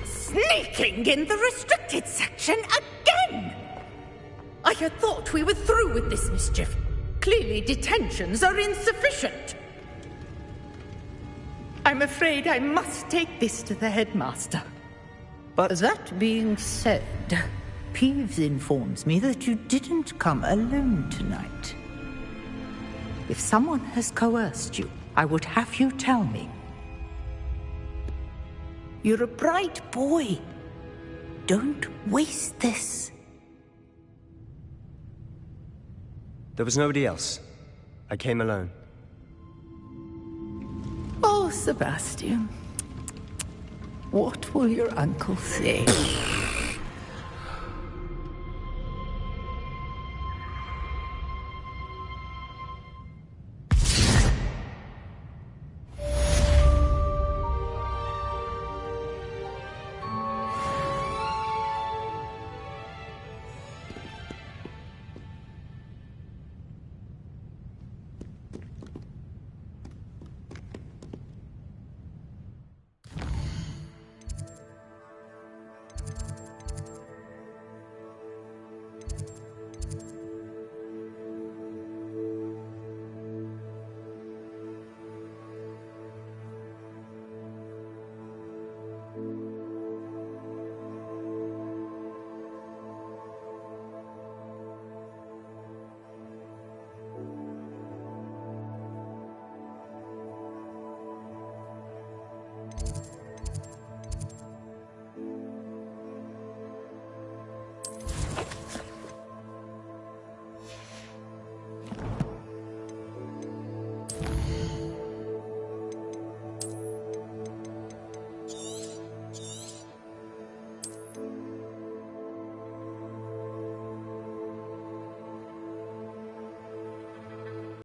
Sneaking in the restricted section again! I had thought we were through with this mischief. Clearly detentions are insufficient. I'm afraid I must take this to the headmaster. But that being said, Peeves informs me that you didn't come alone tonight. If someone has coerced you, I would have you tell me. You're a bright boy. Don't waste this. There was nobody else. I came alone. Oh, Sebastian. What will your uncle say?